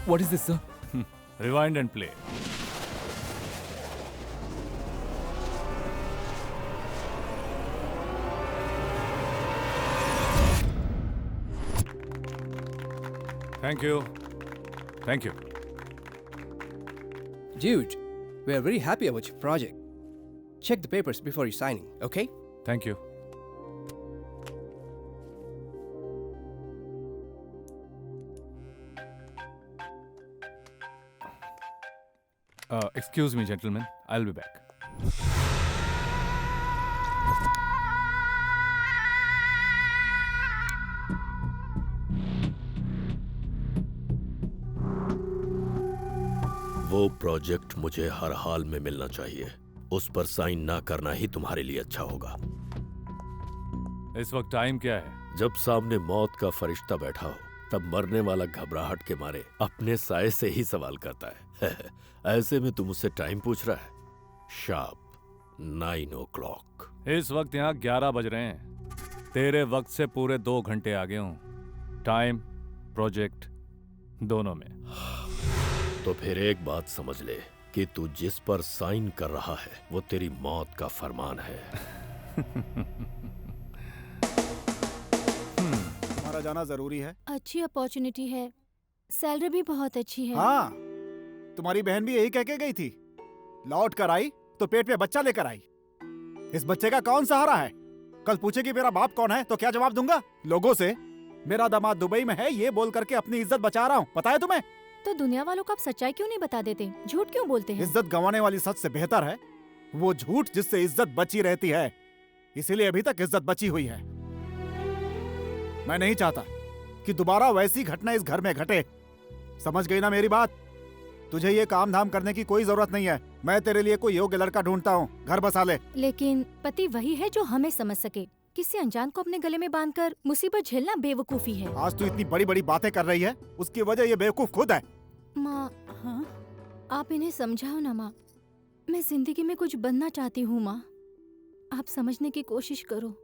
What is this, sir? Rewind and play. Thank you. Thank you. Dude, we are very happy about your project. Check the papers before you signing, okay? Thank you. Excuse me, gentlemen. I'll be back. वो project मुझे हर हाल में मिलना चाहिए। उस पर sign ना करना ही तुम्हारे लिए अच्छा होगा। इस वक्त टाइम क्या है? जब सामने मौत का फरिश्ता बैठा हो, तब मरने वाला घबराहट के मारे अपने साए से ही सवाल करता है। ऐसे में तुम मुझसे टाइम पूछ रहा है? Sharp 9 o'clock। इस वक्त यहाँ 11 बज रहे हैं। तेरे वक्त से पूरे 2 घंटे आगे हूँ। टाइम, प्रोजेक्ट दोनों में। तो फिर एक बात समझ ले कि तू जिस पर साइन कर रहा है वो तेरी मौत का फरमान है। हमारा जाना जरूरी है। अच्छी अपॉर्चुनिटी है, सैलरी भी बहुत अच्छी है। हाँ, तुम्हारी बहन भी यही कह के गई थी। लौट कर आई तो पेट में बच्चा लेकर आई। इस बच्चे का कौन सहारा है? कल पूछेगी मेरा बाप कौन है तो क्या जवाब दूंगा लोगों से? मेरा दामाद दुबई में है ये बोल करके अपनी इज्जत बचा रहा हूँ, पता है तुम्हें? तो दुनिया वालों को आप सच्चाई क्यों नहीं बता देते? झूठ क्यों बोलते हैं? इज्जत गंवाने वाली सच से बेहतर है वो झूठ जिससे इज्जत बची रहती है। इसीलिए अभी तक इज्जत बची हुई है। मैं नहीं चाहता कि दोबारा वैसी घटना इस घर में घटे। समझ गई ना मेरी बात? तुझे ये काम धाम करने की कोई जरूरत नहीं है। मैं तेरे लिए कोई योग्य लड़का ढूंढता हूँ, घर बसा ले। लेकिन पति वही है जो हमें समझ सके। किसी अनजान को अपने गले में बांधकर मुसीबत झेलना बेवकूफी है। आज तू इतनी बड़ी बड़ी बातें कर रही है, उसकी वजह ये बेवकूफ खुद है। माँ, हाँ? आप इन्हें समझाओ ना माँ। मैं जिंदगी में कुछ बनना चाहती हूँ माँ। आप समझने की कोशिश करो।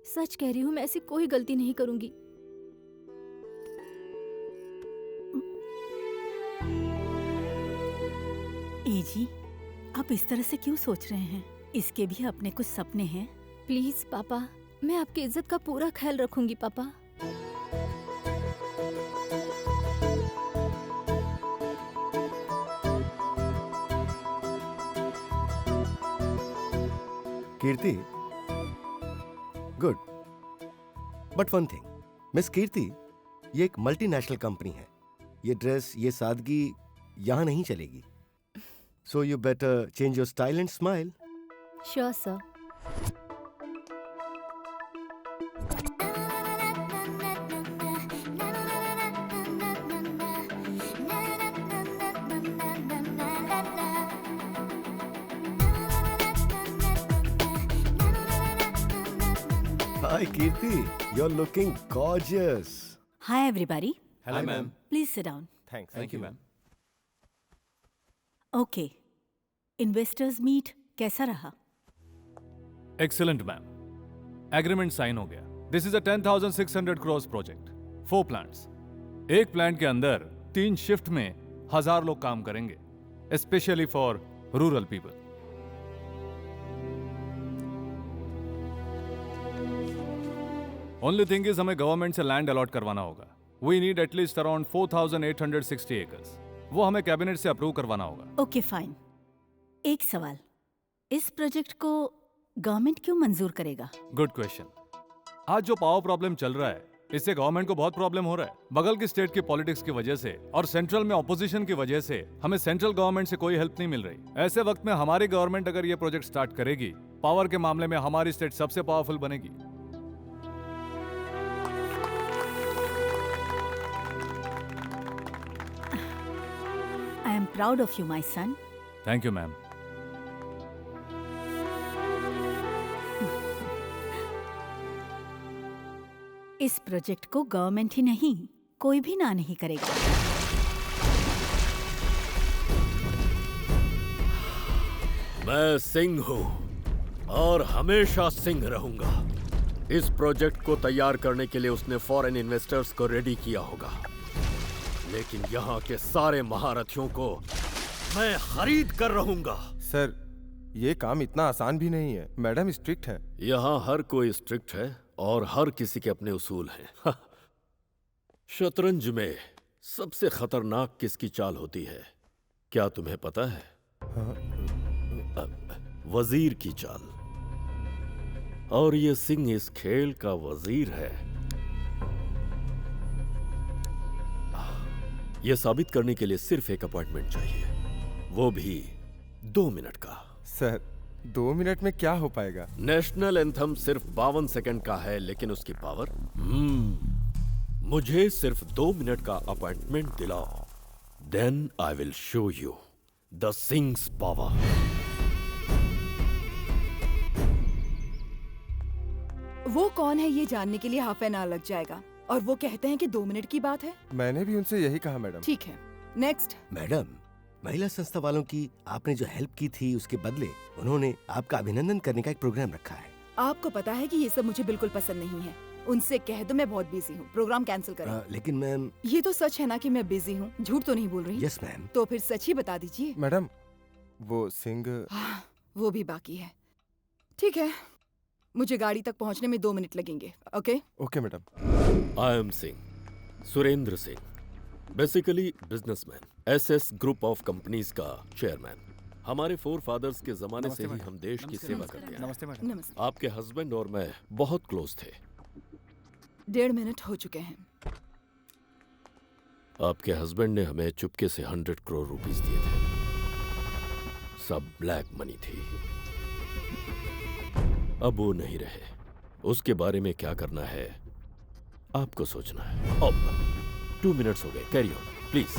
सच कह रही हूँ, मैं ऐसी कोई गलती नहीं करूँगी। एजी, आप इस तरह से क्यों सोच रहे हैं? इसके भी अपने कुछ सपने हैं। प्लीज पापा, मैं आपकी इज्जत का पूरा ख्याल रखूंगी पापा। Kirti, good. But one thing, miss Kirti, ये एक मल्टीनेशनल कंपनी है। ये ड्रेस, ये सादगी यहाँ नहीं चलेगी। So you better change your style and smile. Sure sir. Hi Kirti, you're looking gorgeous. Hi everybody. Hello, ma'am. Please sit down. Thanks. Thank you, ma'am. Okay. Investors meet कैसा रहा? Excellent, ma'am. Agreement sign हो गया. This is a 10,600 crores project. 4 plants. एक plant के अंदर 3 shift में 1000 लोग काम करेंगे. Especially for rural people. Only thing is हमें गवर्नमेंट से लैंड अलॉट करवाना होगा. We need at least around 4,860 acres. वो हमें कैबिनेट से अप्रूव करवाना होगा. Okay fine. एक सवाल, इस प्रोजेक्ट को गवर्नमेंट क्यों मंजूर करेगा? Good question. आज जो पावर प्रॉब्लम चल रहा है, इससे गवर्नमेंट को बहुत प्रॉब्लम हो रहा है. बगल की स्टेट की पॉलिटिक्स की वजह से और सेंट्रल में ऑपोजिशन की वजह से हमें सेंट्रल गवर्नमेंट से कोई हेल्प नहीं मिल रही. ऐसे वक्त में हमारी गवर्नमेंट अगर ये प्रोजेक्ट स्टार्ट करेगी, पावर के मामले में हमारी स्टेट सबसे पावरफुल बनेगी. I am proud of you my son. Thank you ma'am. इस प्रोजेक्ट को गवर्नमेंट ही नहीं, कोई भी ना नहीं करेगा. मैं सिंह हूँ और हमेशा सिंह रहूंगा. इस प्रोजेक्ट को तैयार करने के लिए उसने फॉरेन इन्वेस्टर्स को रेडी किया होगा. लेकिन यहाँ के सारे महारथियों को मैं खरीद कर रहूंगा। सर, ये काम इतना आसान भी नहीं है। मैडम स्ट्रिक्ट है। यहाँ हर कोई स्ट्रिक्ट है और हर किसी के अपने उसूल हैं। शतरंज में सबसे खतरनाक किसकी चाल होती है, क्या तुम्हें पता है? वजीर की चाल। और ये सिंह इस खेल का वजीर है। यह साबित करने के लिए सिर्फ एक अपॉइंटमेंट चाहिए, वो भी 2 मिनट का। सर, 2 मिनट में क्या हो पाएगा? नेशनल एंथम सिर्फ 52 सेकंड का है, लेकिन उसकी पावर मुझे सिर्फ 2 मिनट का अपॉइंटमेंट दिलाओ, then I will show you the things power. वो कौन है ये जानने के लिए हाफ एन आवर लग जाएगा, और वो कहते हैं कि 2 मिनट की बात है। मैंने भी उनसे यही कहा मैडम। ठीक है, नेक्स्ट। मैडम, महिला संस्था वालों की आपने जो हेल्प की थी उसके बदले उन्होंने आपका अभिनंदन करने का एक प्रोग्राम रखा है। आपको पता है कि ये सब मुझे बिल्कुल पसंद नहीं है। उनसे कह दो मैं बहुत बिजी हूँ, प्रोग्राम कैंसिल करें। लेकिन मैम, ये तो सच है ना कि मैं बिजी हूँ, झूठ तो नहीं बोल रही। Yes ma'am. तो फिर सच ही बता दीजिए। मैडम, वो सिंह। वो भी बाकी है। ठीक है, मुझे गाड़ी तक पहुँचने में 2 मिनट लगेंगे। Okay okay madam. I am Singh, Surendra Singh, basically businessman, SS group of companies का चेयरमैन। हमारे फोर फादर्स के जमाने से ही हम देश की सेवा करते हैं। नमस्ते मैडम। नमस्ते। आपके हस्बैंड और मैं बहुत क्लोज थे। 1.5 मिनट हो चुके हैं। आपके हस्बैंड ने हमें चुपके से 100 करोड़ रुपीस दिए थे। सब ब्लैक मनी थी। अब वो नहीं रहे। उसके बारे में क्या करना है आपको सोचना है। अब 2 मिनट्स हो गए, कैरी ऑन प्लीज।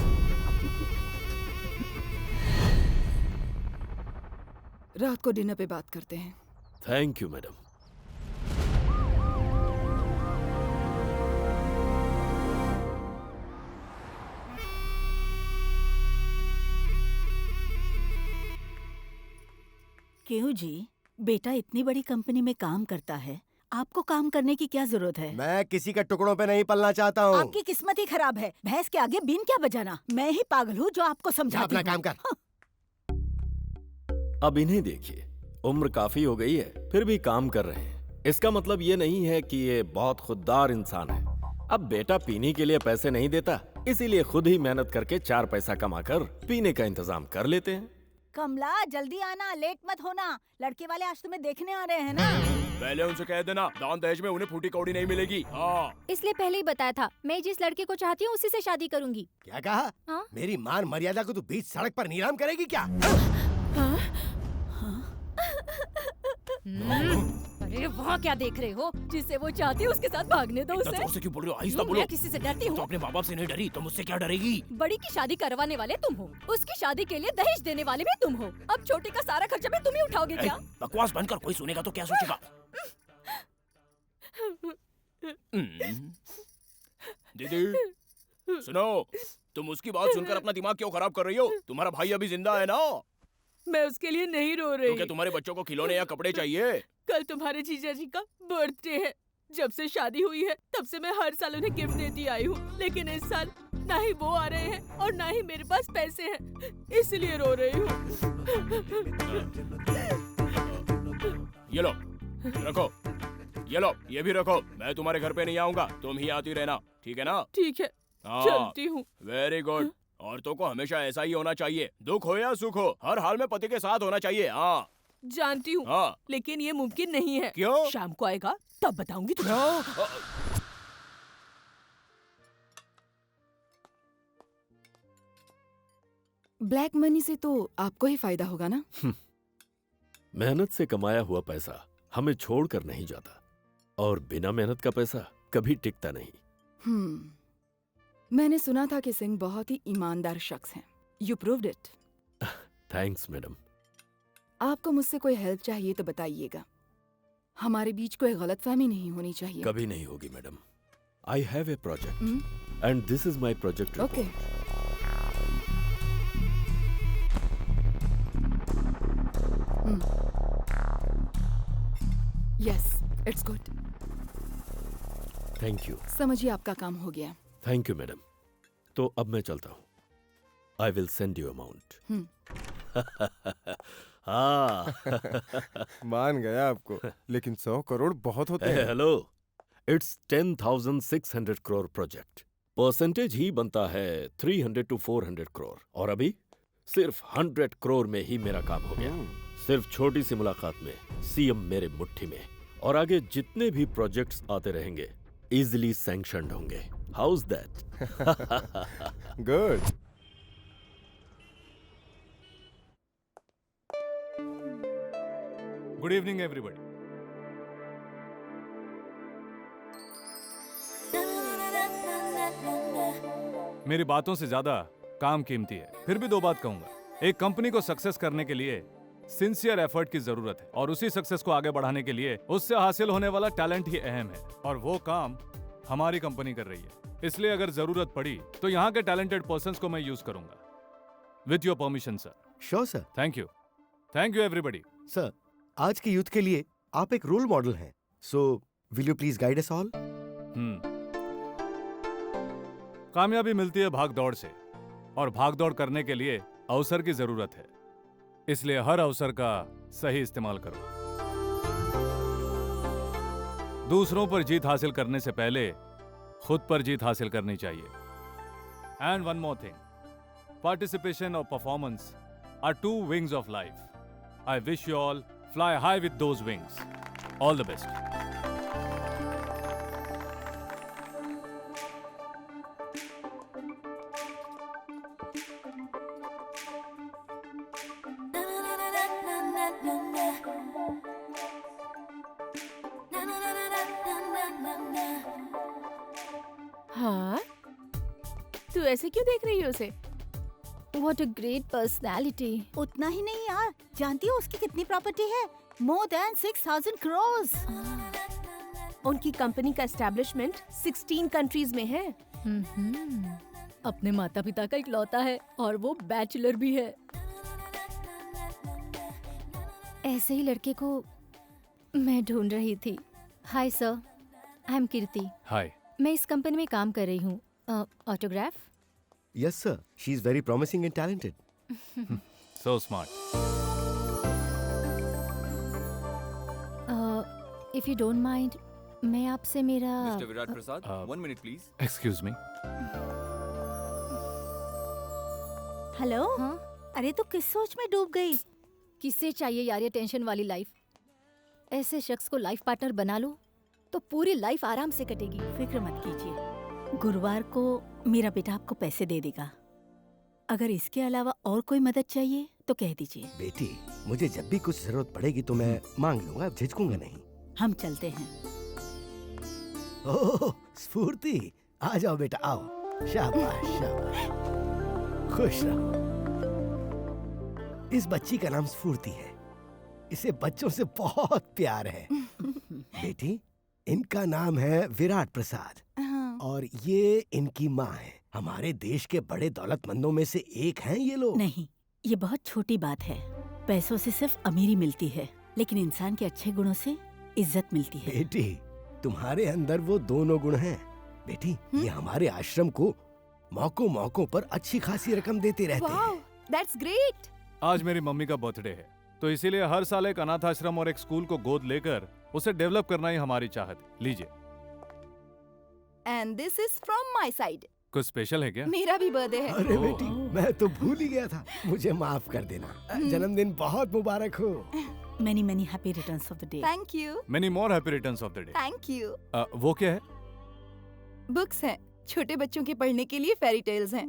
रात को डिनर पे बात करते हैं। Thank you madam. क्यों जी, बेटा इतनी बड़ी कंपनी में काम करता है, आपको काम करने की क्या जरूरत है? मैं किसी के टुकड़ों पे नहीं पलना चाहता हूँ। आपकी किस्मत ही खराब है। भैंस के आगे बीन क्या बजाना। मैं ही पागल हूँ जो आपको समझाती अपना हूँ। काम कर। हाँ। अब इन्हें देखिए, उम्र काफी हो गई है फिर भी काम कर रहे हैं। इसका मतलब ये नहीं है कि ये बहुत खुददार इंसान है। अब बेटा पीने के लिए पैसे नहीं देता, इसीलिए खुद ही मेहनत करके 4 पैसा कमाकर पीने का इंतजाम कर लेते हैं। कमला जल्दी आना, लेट मत होना। लड़के वाले आज तुम्हें देखने आ रहे हैं ना। पहले उनसे कह देना दान दहेज में उन्हें फूटी कौड़ी नहीं मिलेगी। हाँ। इसलिए पहले ही बताया था, मैं जिस लड़के को चाहती हूँ उसी से शादी करूंगी। क्या कहा? हाँ? मेरी मान मर्यादा को तू बीच सड़क पर नीलाम करेगी क्या? अरे वहाँ क्या देख रहे हो? जिसे वो चाहती है उसके साथ भागने दो उसे। से क्यों बोल रहे हो? आहिस्ता बोलो। मैं किसी से डरती हूँ? तो अपने माँ बाप से नहीं डरी तो मुझसे क्या डरेगी? बड़ी की शादी करवाने वाले तुम हो, उसकी शादी के लिए दहेज देने वाले भी तुम हो। अब छोटे का सारा खर्चा भी तुम ही उठाओगे क्या? बकवास बंद कर, कोई सुनेगा तो क्या सोचेगा? दीदी सुनो, तुम उसकी बात सुनकर अपना दिमाग क्यों खराब कर रही हो? तुम्हारा भाई अभी जिंदा है ना? मैं उसके लिए नहीं रो रही। तो क्या तुम्हारे बच्चों को खिलौने या कपड़े चाहिए? कल तुम्हारे जीजा जी का बर्थडे है। जब से शादी हुई है तब से मैं हर साल उन्हें गिफ्ट देती आई हूँ, लेकिन इस साल ना ही वो आ रहे हैं और ना ही मेरे पास पैसे हैं, इसलिए रो रही हूँ। ये लो रखो, ये लो ये भी रखो। मैं तुम्हारे घर पे नहीं आऊंगा, तुम ही आती रहना, ठीक है ना? ठीक है, चलती हूँ। Very good. औरतों को हमेशा ऐसा ही होना चाहिए, दुख हो या सुख हो, हर हाल में पति के साथ होना चाहिए। हाँ जानती हूँ, हाँ। लेकिन ये मुमकिन नहीं है। क्यों? शाम को आएगा तब बताऊंगी तुझे। ब्लैक मनी से तो आपको ही फायदा होगा ना? मेहनत से कमाया हुआ पैसा हमें छोड़कर नहीं जाता, और बिना मेहनत का पैसा कभी टिकता नहीं। मैंने सुना था कि सिंह बहुत ही ईमानदार शख्स हैं। You proved it. Thanks madam. आपको मुझसे कोई हेल्प चाहिए तो बताइएगा। हमारे बीच कोई गलतफहमी नहीं होनी चाहिए। कभी नहीं होगी madam. I have a project and this is my project. Okay. Yes, it's good. Thank you. समझिए आपका काम हो गया। Thank you madam. तो अब मैं चलता हूँ। I will send you amount. हाँ। मान गया आपको, लेकिन 100 करोड़ बहुत होते हैं। Hello, it's 10,600 crore project. Percentage ही बनता है 300 to 400 करोड़, और अभी सिर्फ 100 करोड़ में ही मेरा काम हो गया। सिर्फ छोटी सी मुलाकात में सीएम मेरे मुट्ठी में, और आगे जितने भी प्रोजेक्ट्स आते रहेंगे इजीली सैंक्शनड होंगे। How is that? Good. Good evening everybody. मेरी बातों से ज्यादा काम कीमती है, फिर भी 2 बात कहूंगा। एक कंपनी को सक्सेस करने के लिए सिंसियर एफर्ट की जरूरत है, और उसी सक्सेस को आगे बढ़ाने के लिए उससे हासिल होने वाला टैलेंट ही अहम है, और वो काम हमारी कंपनी कर रही है। इसलिए अगर जरूरत पड़ी तो यहाँ के टैलेंटेड पर्संस को मैं यूज करूंगा। With your permission sir. Sure sir. Thank you everybody. Sir, आज के यूथ के लिए आप एक रोल मॉडल हैं, so will you please guide us all? कामयाबी मिलती है भाग दौड़ से, और भाग दौड़ करने के लिए अवसर की जरूरत है। इसलिए हर अवसर का सही इस्तेमाल करो। दूसरों पर जीत हासिल करने से पहले खुद पर जीत हासिल करनी चाहिए। And one more thing, participation और performance are 2 wings of life. I wish you all fly high with those wings. All the best. हाँ, तू ऐसे क्यों देख रही है उसे? What a great personality. उतना ही नहीं यार, जानती हो उसकी कितनी प्रॉपर्टी है? More than 6,000 crores. उनकी कंपनी का एस्टेब्लिशमेंट 16 कंट्रीज में है। अपने माता पिता का इकलौता है, और वो बैचलर भी है। ऐसे ही लड़के को मैं ढूंढ रही थी। हाय सर, आई एम कीर्ति। हाय। मैं इस कंपनी में काम कर रही हूँ। Autograph? Yes sir, she is very promising and talented. So smart. If you don't mind, मैं आपसे मेरा Mr. Virat Prasad, 1 minute please. Excuse me. Hello. हाँ? अरे तू किस सोच में डूब गई? किससे चाहिए यार ये टेंशन वाली लाइफ? ऐसे शख्स को लाइफ पार्टनर बना लो तो पूरी लाइफ आराम से कटेगी। फिक्र मत कीजिए, गुरुवार को मेरा बेटा आपको पैसे दे देगा। अगर इसके अलावा और कोई मदद चाहिए तो कह दीजिए। बेटी, मुझे जब भी कुछ जरूरत पड़ेगी तो मैं मांग लूंगा, झिझकूंगा नहीं। हम चलते हैं। ओह स्फूर्ति, आ जाओ बेटा, आओ। शाबाश शाबाश, खुश रहो। इस बच्ची का नाम स्फूर्ति है, इसे बच्चों से बहुत प्यार है। बेटी, इनका नाम है विराट प्रसाद, और ये इनकी माँ है। हमारे देश के बड़े दौलतमंदों में से एक हैं ये लोग। नहीं, ये बहुत छोटी बात है। पैसों से सिर्फ अमीरी मिलती है, लेकिन इंसान के अच्छे गुणों से इज्जत मिलती है। बेटी, तुम्हारे अंदर वो दोनों गुण हैं। बेटी, ये हमारे आश्रम को मौकों मौकों पर अच्छी खासी रकम देते रहते हैं। That's great. आज मेरी मम्मी का बर्थडे है, तो इसीलिए हर साल एक अनाथ आश्रम और एक स्कूल को गोद लेकर उसे डेवलप करना ही हमारी चाहत है। लीजिए। And this is from my side. कुछ स्पेशल है क्या? मेरा भी बर्थडे है। अरे बेटी, मैं तो भूल ही गया था, मुझे माफ कर देना। जन्मदिन बहुत मुबारक हो। Many many happy returns of the day. Thank you. Many more happy returns of the day. Thank you. वो क्या है? बुक्स हैं, छोटे बच्चों के पढ़ने के लिए फेरी टेल्स हैं।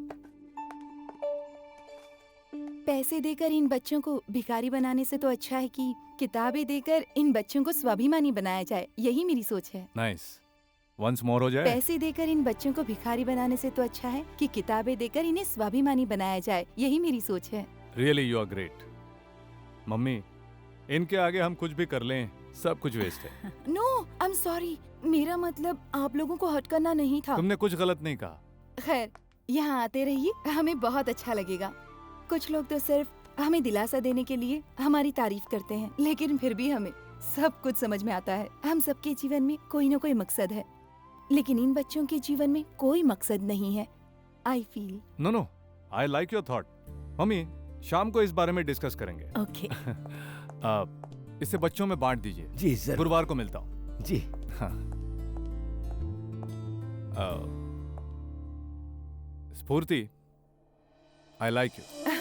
पैसे देकर इन बच्चों को भिखारी बनाने से तो अच्छा है कि किताबें देकर इन बच्चों को स्वाभिमानी बनाया जाए। यही मेरी सोच है। Nice. Once more हो जाए? पैसे देकर इन बच्चों को भिखारी बनाने से तो अच्छा है कि किताबें देकर इन्हें स्वाभिमानी बनाया जाए। यही मेरी सोच है। Really you are great. Mummy, इनके आगे हम कुछ भी कर लें, सब कुछ वेस्ट है। No, I am sorry. मेरा मतलब आप लोगों को हर्ट करना नहीं था। तुमने कुछ गलत नहीं कहा। खैर, यहाँ आते रहिए, हमें बहुत अच्छा लगेगा। कुछ लोग तो सिर्फ हमें दिलासा देने के लिए हमारी तारीफ करते हैं, लेकिन फिर भी हमें सब कुछ समझ में आता है। हम सबके जीवन में कोई न कोई मकसद है, लेकिन इन बच्चों के जीवन में कोई मकसद नहीं है। I feel. No no, I like your thought. Mummy, शाम को इस बारे में डिस्कस करेंगे। ओके। इसे बच्चों में बांट दीजिए। जी सर। गुरुवार को मिलता हूँ। जी। हाँ। स्फूर्ति, आई लाइक यू।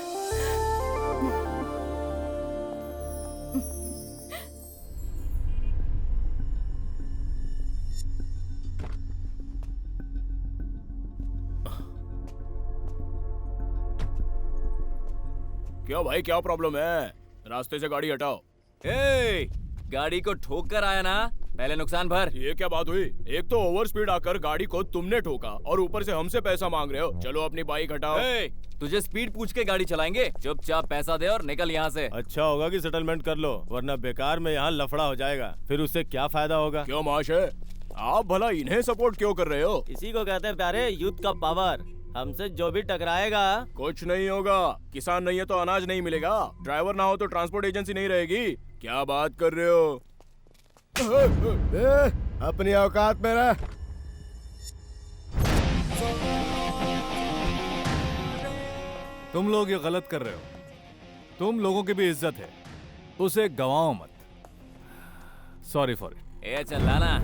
क्यों भाई, क्या प्रॉब्लम है? रास्ते से गाड़ी हटाओ। ए, गाड़ी को ठोक कर आया ना, पहले नुकसान भर। ये क्या बात हुई? एक तो ओवर स्पीड आकर गाड़ी को तुमने ठोका और ऊपर से हमसे पैसा मांग रहे हो। चलो अपनी बाइक हटाओ। ए, तुझे स्पीड पूछ के गाड़ी चलाएंगे? चुपचाप पैसा दे और निकल यहाँ से। अच्छा होगा कि सेटलमेंट कर लो, वरना बेकार में यहाँ लफड़ा हो जाएगा, फिर उससे क्या फायदा होगा? क्यों महाशय, आप भला इन्हें सपोर्ट क्यों कर रहे हो? इसी को कहते हैं प्यारे यूथ का पावर। हमसे जो भी टकराएगा कुछ नहीं होगा। किसान नहीं है तो अनाज नहीं मिलेगा, ड्राइवर ना हो तो ट्रांसपोर्ट एजेंसी नहीं रहेगी। क्या बात कर रहे हो? अपनी औकात में रह। तुम लोग ये गलत कर रहे हो। तुम लोगों की भी इज्जत है, उसे गवाओ मत। Sorry for it. ए चल लाना।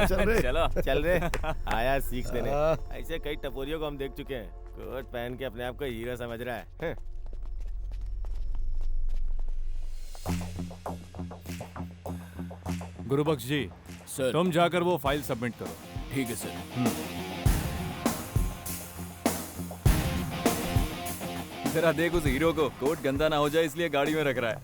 चलो चल रे। आया सीख देने। ऐसे कई टपोरियों को हम देख चुके हैं, कोट पहन के अपने आप को हीरो समझ रहा है। गुरुबख्श जी, सर। तुम जाकर वो फाइल सबमिट करो। ठीक है सर। जरा देख उस हीरो को, कोट गंदा ना हो जाए इसलिए गाड़ी में रख रहा है।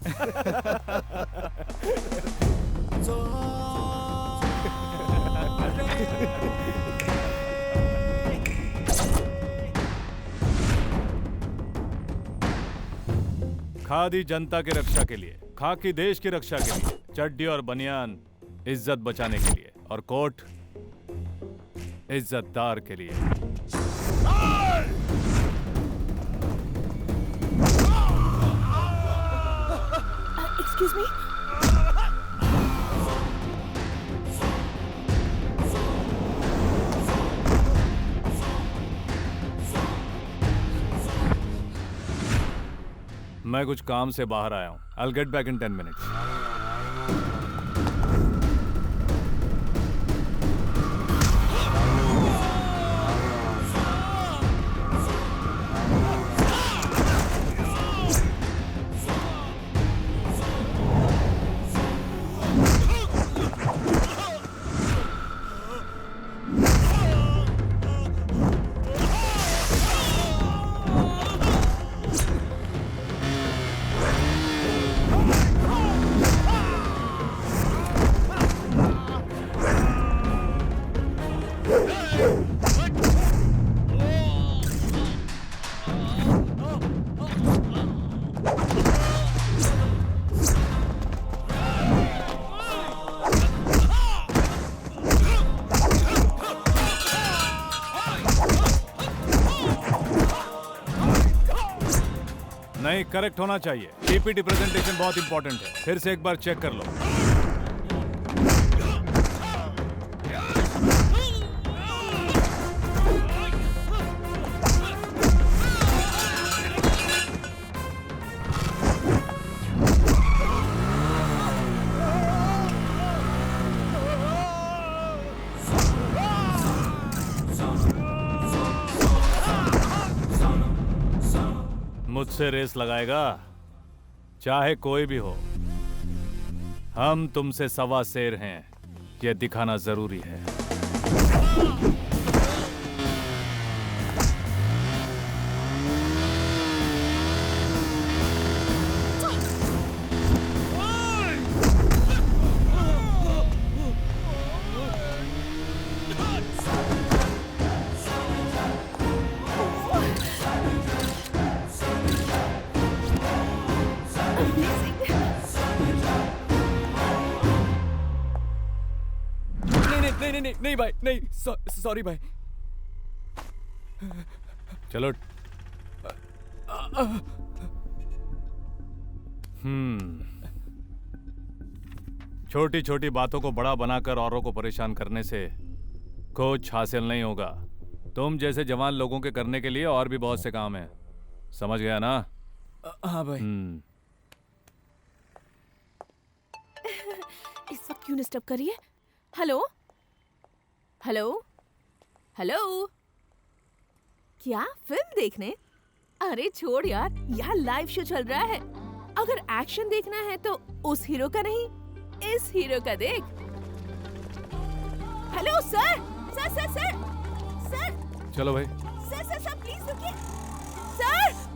खादी जनता की रक्षा के लिए, खाकी देश की रक्षा के लिए, चड्डी और बनियान इज्जत बचाने के लिए, और कोट इज्जतदार के लिए। Excuse me. मैं कुछ काम से बाहर आया हूँ। I'll get back in 10 minutes. नहीं, करेक्ट होना चाहिए। पीपीटी प्रेजेंटेशन बहुत इंपॉर्टेंट है। फिर से एक बार चेक कर लो। मुझसे रेस लगाएगा, चाहे कोई भी हो। हम तुमसे सवा शेर हैं, यह दिखाना जरूरी है। नहीं भाई, नहीं, सॉरी भाई। चलो। छोटी छोटी बातों को बड़ा बनाकर औरों को परेशान करने से कुछ हासिल नहीं होगा। तुम जैसे जवान लोगों के करने के लिए और भी बहुत से काम हैं। समझ गया ना? हाँ भाई। इस वक्त क्यों डिस्टर्ब कर रही है? हेलो हेलो हेलो, क्या फिल्म देखने? अरे छोड़ यार, यहाँ लाइव शो चल रहा है। अगर एक्शन देखना है तो उस हीरो का नहीं, इस हीरो का देख। Hello sir sir sir sir sir चलो भाई। सर सर सर प्लीज रुकिए सर।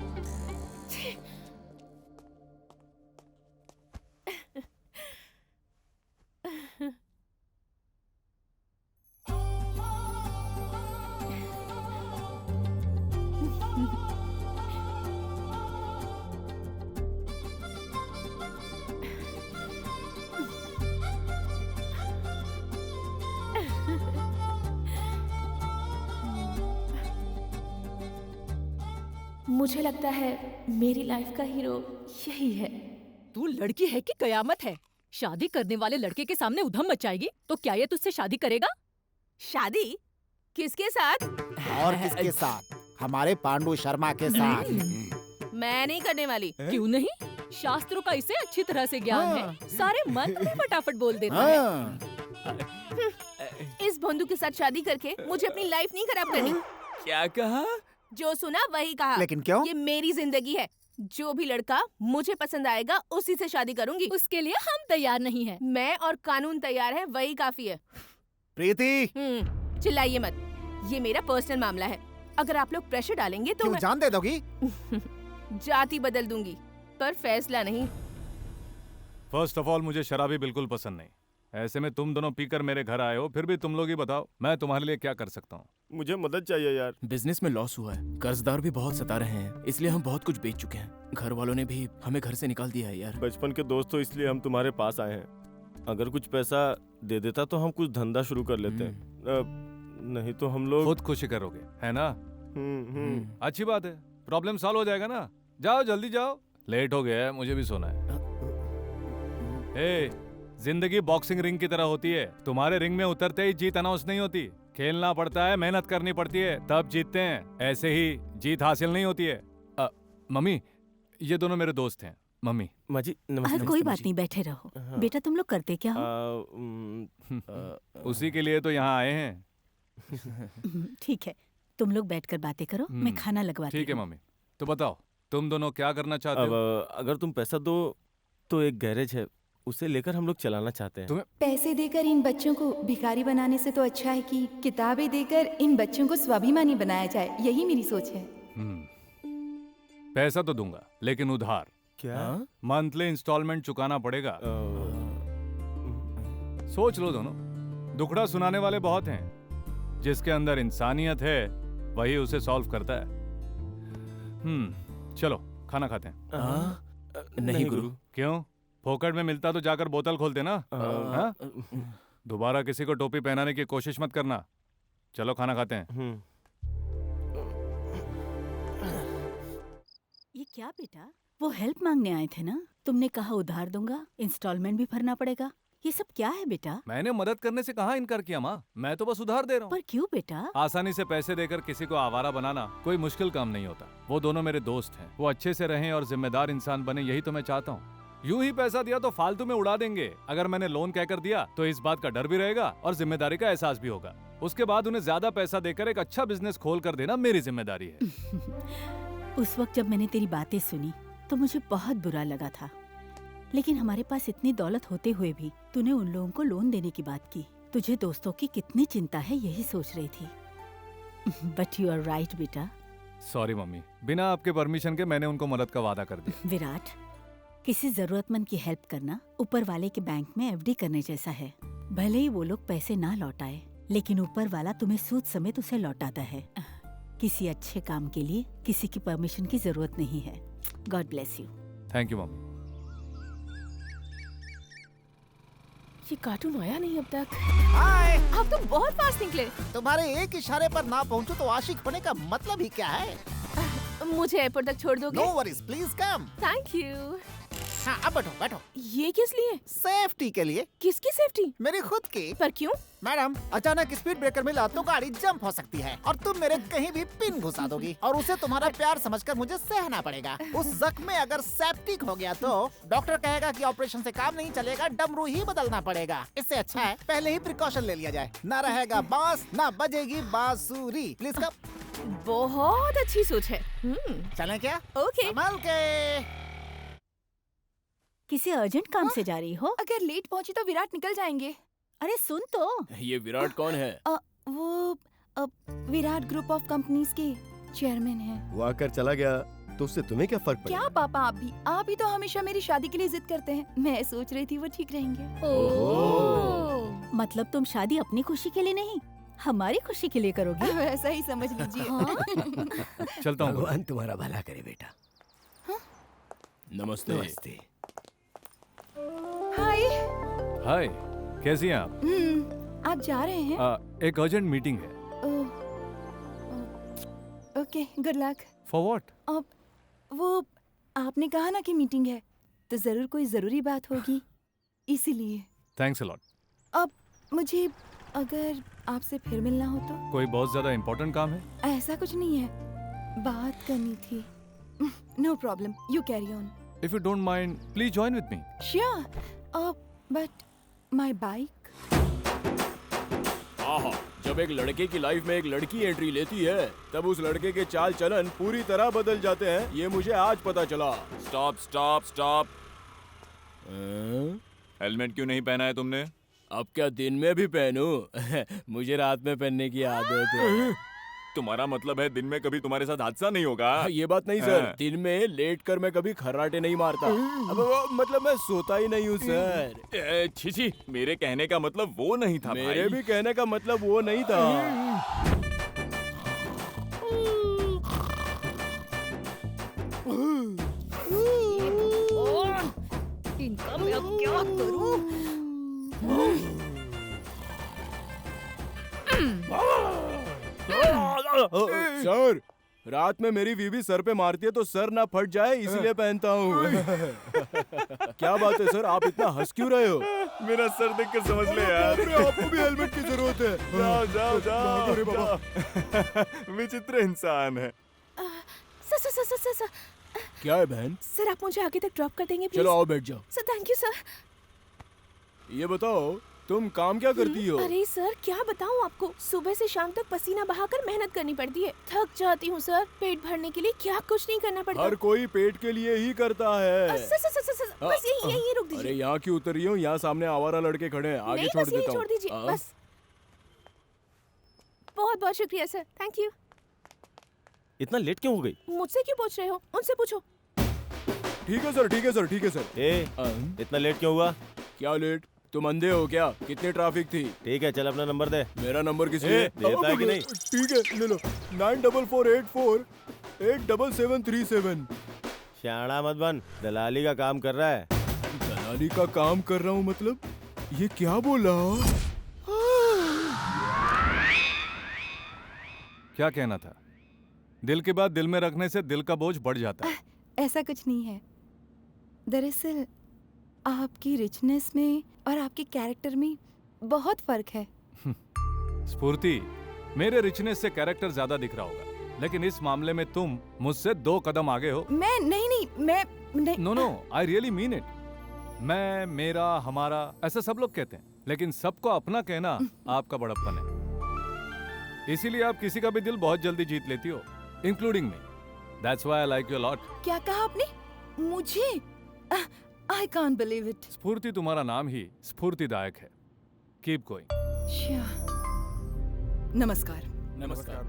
मुझे लगता है मेरी लाइफ का हीरो यही है। तू लड़की है कि कयामत है? शादी करने वाले लड़के के सामने उधम मचाएगी तो क्या ये तुझसे शादी करेगा? शादी किसके साथ? और किसके साथ? हमारे पांडु शर्मा के साथ। मैं नहीं करने वाली। क्यों नहीं? शास्त्रों का इसे अच्छी तरह से ज्ञान है, सारे मंत्र भी फटाफट बोल देता है। इस बंधु के साथ शादी करके मुझे अपनी लाइफ नहीं खराब करनी। क्या कहा? जो सुना वही कहा। लेकिन क्यों? ये मेरी जिंदगी है। जो भी लड़का मुझे पसंद आएगा उसी से शादी करूंगी। उसके लिए हम तैयार नहीं हैं। मैं और कानून तैयार है, वही काफी है। प्रीति, चिल्लाइए मत, ये मेरा पर्सनल मामला है। अगर आप लोग प्रेशर डालेंगे तो क्यों जान दे दोगी? जाति बदल दूंगी, पर फैसला नहीं। फर्स्ट ऑफ ऑल मुझे शराबी बिल्कुल पसंद नहीं। ऐसे में तुम दोनों पीकर मेरे घर आए हो, फिर भी तुम लोग ही बताओ मैं तुम्हारे लिए क्या कर सकता हूँ? मुझे मदद चाहिए यार। बिजनेस में लॉस हुआ है, कर्जदार भी बहुत सता रहे हैं, इसलिए हम बहुत कुछ बेच चुके हैं। घर वालों ने भी हमें घर से निकाल दिया है यार। बचपन के दोस्त हो इसलिए हम तुम्हारे पास आए हैं। अगर कुछ पैसा दे देता तो हम कुछ धंधा शुरू कर लेते। नहीं तो हम लोग खुद खुशी करोगे, है ना? अच्छी बात है, प्रॉब्लम सॉल्व हो जाएगा ना। जाओ जल्दी जाओ, लेट हो गया है, मुझे भी सोना है। जिंदगी बॉक्सिंग रिंग की तरह होती है। तुम्हारे रिंग में उतरते ही जीत अनाउंस नहीं होती। खेलना पड़ता है, मेहनत करनी पड़ती है, तब जीतते हैं। ऐसे ही जीत हासिल नहीं होती है। मम्मी, ये दोनों मेरे दोस्त हैं। मम्मी। माँ जी नमस्ते। कोई बात नहीं, बैठे रहो। बेटा तुम लोग करते क्या हो? उसी के लिए तो यहाँ आए हैं। ठीक है, तुम लोग बैठकर बातें करो, मैं खाना लगवाती हूँ। ठीक है मम्मी। तो बताओ तुम दोनों क्या करना चाहते हो? अगर तुम पैसा दो तो एक गैरेज है, उसे लेकर हम लोग चलाना चाहते हैं। पैसे देकर इन बच्चों को भिखारी बनाने से तो अच्छा है कि किताबें देकर इन बच्चों को स्वाभिमानी बनाया जाए। यही मेरी सोच है। पैसा तो दूंगा, लेकिन उधार। क्या? मंथली इंस्टॉलमेंट चुकाना पड़ेगा। सोच लो दोनों, दुखड़ा सुनाने वाले बहुत हैं। जिसके अंदर इंसानियत है वही उसे सॉल्व करता है। चलो खाना खाते हैं। नहीं गुरु। क्यों? फोकट में मिलता तो जाकर बोतल खोलते ना। दोबारा किसी को टोपी पहनाने की कोशिश मत करना। चलो खाना खाते हैं। ये क्या बेटा? वो हेल्प मांगने आए थे ना? तुमने कहा उधार दूंगा, इंस्टॉलमेंट भी भरना पड़ेगा। ये सब क्या है बेटा? मैंने मदद करने से कहाँ इनकार किया माँ? मैं तो बस उधार दे रहा हूँ। पर क्यों बेटा? आसानी से पैसे देकर किसी को आवारा बनाना कोई मुश्किल काम नहीं होता। वो दोनों मेरे दोस्त हैं, वो अच्छे से रहें और जिम्मेदार इंसान बने, यही तो मैं चाहता हूँ। यूं ही पैसा दिया तो फालतू में उड़ा देंगे। अगर मैंने लोन कहकर दिया तो इस बात का डर भी रहेगा और जिम्मेदारी का एहसास भी होगा। उसके बाद उन्हें ज्यादा पैसा देकर एक अच्छा बिजनेस खोल कर देना मेरी जिम्मेदारी है। उस वक्त जब मैंने तेरी बातें सुनी तो मुझे बहुत बुरा लगा था, लेकिन हमारे पास इतनी दौलत होते हुए भी तूने उन लोगों को लोन देने की बात की। तुझे दोस्तों की कितनी चिंता है यही सोच रही थी। बट यू आर राइट बेटा। सॉरी मम्मी, बिना आपके परमिशन के मैंने उनको मदद का वादा कर दिया। विराट, किसी जरूरतमंद की हेल्प करना ऊपर वाले के बैंक में एफडी करने जैसा है। भले ही वो लोग पैसे ना लौटाए, लेकिन ऊपर वाला तुम्हें सूद समेत उसे लौटाता है। किसी अच्छे काम के लिए किसी की परमिशन की जरूरत नहीं है। God bless you. Thank you mummy. ये कार्टून आया नहीं अब तक। हाय, आप तो बहुत फास्ट निकले। तुम्हारे एक इशारे पर ना पहुंचो तो आशिक होने का मतलब ही क्या है? मुझे एयरपोर्ट तक छोड़ दोगे? No worries, please come. Thank you. हाँ, अब बैठो बैठो। ये किस लिए? सेफ्टी के लिए। किसकी सेफ्टी? मेरी खुद की। पर क्यों? मैडम, अचानक स्पीड ब्रेकर मिला तो गाड़ी जंप हो सकती है और तुम मेरे कहीं भी पिन घुसा दोगी और उसे तुम्हारा प्यार समझकर मुझे सहना पड़ेगा। उस जख्म में अगर सेप्टिक हो गया तो डॉक्टर कहेगा कि ऑपरेशन से काम नहीं चलेगा, डमरू ही बदलना पड़ेगा। इससे अच्छा है पहले ही प्रिकॉशन ले लिया जाए। ना रहेगा बांस, ना बजेगी बांसुरी। Please come. बहुत अच्छी सोच है। चलें क्या? ओके। संभल के। किसी अर्जेंट काम से जा रही हो? अगर लेट पहुंची तो विराट निकल जाएंगे। अरे सुन तो। ये विराट कौन है? वो विराट ग्रुप ऑफ कंपनीज के चेयरमैन हैं। वो आकर चला गया तो उससे तुम्हें क्या फर्क पड़ेगा? क्या पापा, आप ही तो हमेशा मेरी शादी के लिए जिद करते हैं। मैं सोच रही थी वो ठीक रहेंगे। मतलब तुम शादी अपनी खुशी के लिए नहीं, हमारी खुशी के लिए करोगी? ऐसा ही समझ लीजिए। चलता हूँ। भगवान तुम्हारा भला करे बेटा। नमस्ते। नमस्ते। हाय। हाय, कैसी हैं आप? आप जा रहे हैं? एक अर्जेंट मीटिंग है। Okay, good luck. For what? वो आपने कहा ना कि मीटिंग है, तो जरूर कोई जरूरी बात होगी, इसीलिए। Thanks a lot. अब मुझे अगर आपसे फिर मिलना हो तो? कोई बहुत ज्यादा इम्पोर्टेंट काम है? ऐसा कुछ नहीं है, बात करनी थी। No problem, you carry on. If you don't mind, please join with me. Sure, but my bike. आहा, जब एक लड़के की लाइफ में एक लड़की एंट्री लेती है, तब उस लड़के के चाल चलन पूरी तरह बदल जाते हैं। ये मुझे आज पता चला। Stop stop stop. हेलमेट क्यों नहीं पहना है तुमने? अब क्या दिन में भी पहनूं? मुझे रात में पहनने की आदत है। तुम्हारा मतलब है दिन में कभी तुम्हारे साथ हादसा नहीं होगा? ये बात नहीं सर, दिन में लेट कर मैं कभी खर्राटे नहीं मारता। अब मतलब मैं सोता ही नहीं हूँ सर। छी, मेरे कहने का मतलब वो नहीं था। मेरे भी कहने का मतलब वो नहीं था। इनका मैं अब क्या करूं? सर, रात में मेरी बीवी सर पे मारती है तो सर ना फट जाए इसलिए पहनता हूँ। क्या बात है सर, आप इतना हंस क्यों रहे हो? मेरा सर देख कर समझ ले यार। आपको भी हेलमेट की जरूरत है। जाओ जाओ जाओ। विचित्र इंसान है। सर। क्या है बहन? सर, आप मुझे आगे तक ड्रॉप कर देंगे प्लीज? चलो आओ बैठ जाओ। Sir, thank you sir. ये बताओ तुम काम क्या करती हो? अरे सर, क्या बताऊं आपको, सुबह से शाम तक पसीना बहाकर मेहनत करनी पड़ती है। थक जाती हूँ सर। पेट भरने के लिए क्या कुछ नहीं करना पड़ता। हर कोई पेट के लिए ही करता है। सर, बस यही रोक दीजिए। अरे यहाँ क्यों उतर रही हो? यहाँ सामने आवारा लड़के खड़े हैं, आगे छोड़ देता हूँ। छोड़ दीजिए बस। बहुत बहुत शुक्रिया सर, थैंक यू। इतना लेट क्यों हो गई? मुझसे क्यों पूछ रहे हो? उनसे पूछो। ठीक है सर, ठीक है सर, ठीक है सर। इतना लेट क्यों हुआ? क्या लेट? तुम अंधे हो क्या? कितनी ट्रैफिक थी? ठीक है, चल अपना नंबर दे। मेरा नंबर किसी ने देता है कि नहीं? ठीक है, ले लो। 9448487737। शाना मत बन, दलाली का काम कर रहा है। दलाली का काम कर रहा हूँ मतलब? ये क्या बोला? क्या कहना था? दिल की बात दिल में रखने से दिल का बोझ बढ़ जाता है। ऐसा कुछ नहीं है। दरअसल आपकी रिचनेस में और आपके कैरेक्टर में बहुत फर्क है। स्फूर्ति, मेरे रिचनेस से कैरेक्टर ज्यादा दिख रहा होगा, लेकिन इस मामले में तुम मुझसे 2 कदम आगे हो। मैं नहीं। No, I really mean it. मैं, मेरा, हमारा, ऐसा सब लोग कहते हैं, लेकिन सबको अपना कहना आपका बड़प्पन है। इसीलिए आप किसी का भी दिल बहुत जल्दी जीत लेती हो, including me. That's why I like you a lot. क्या कहा आपने? मुझे? I can't believe it. स्फूर्ति तुम्हारा नाम ही स्फूर्तिदायक है। Keep going. नमस्कार। नमस्कार।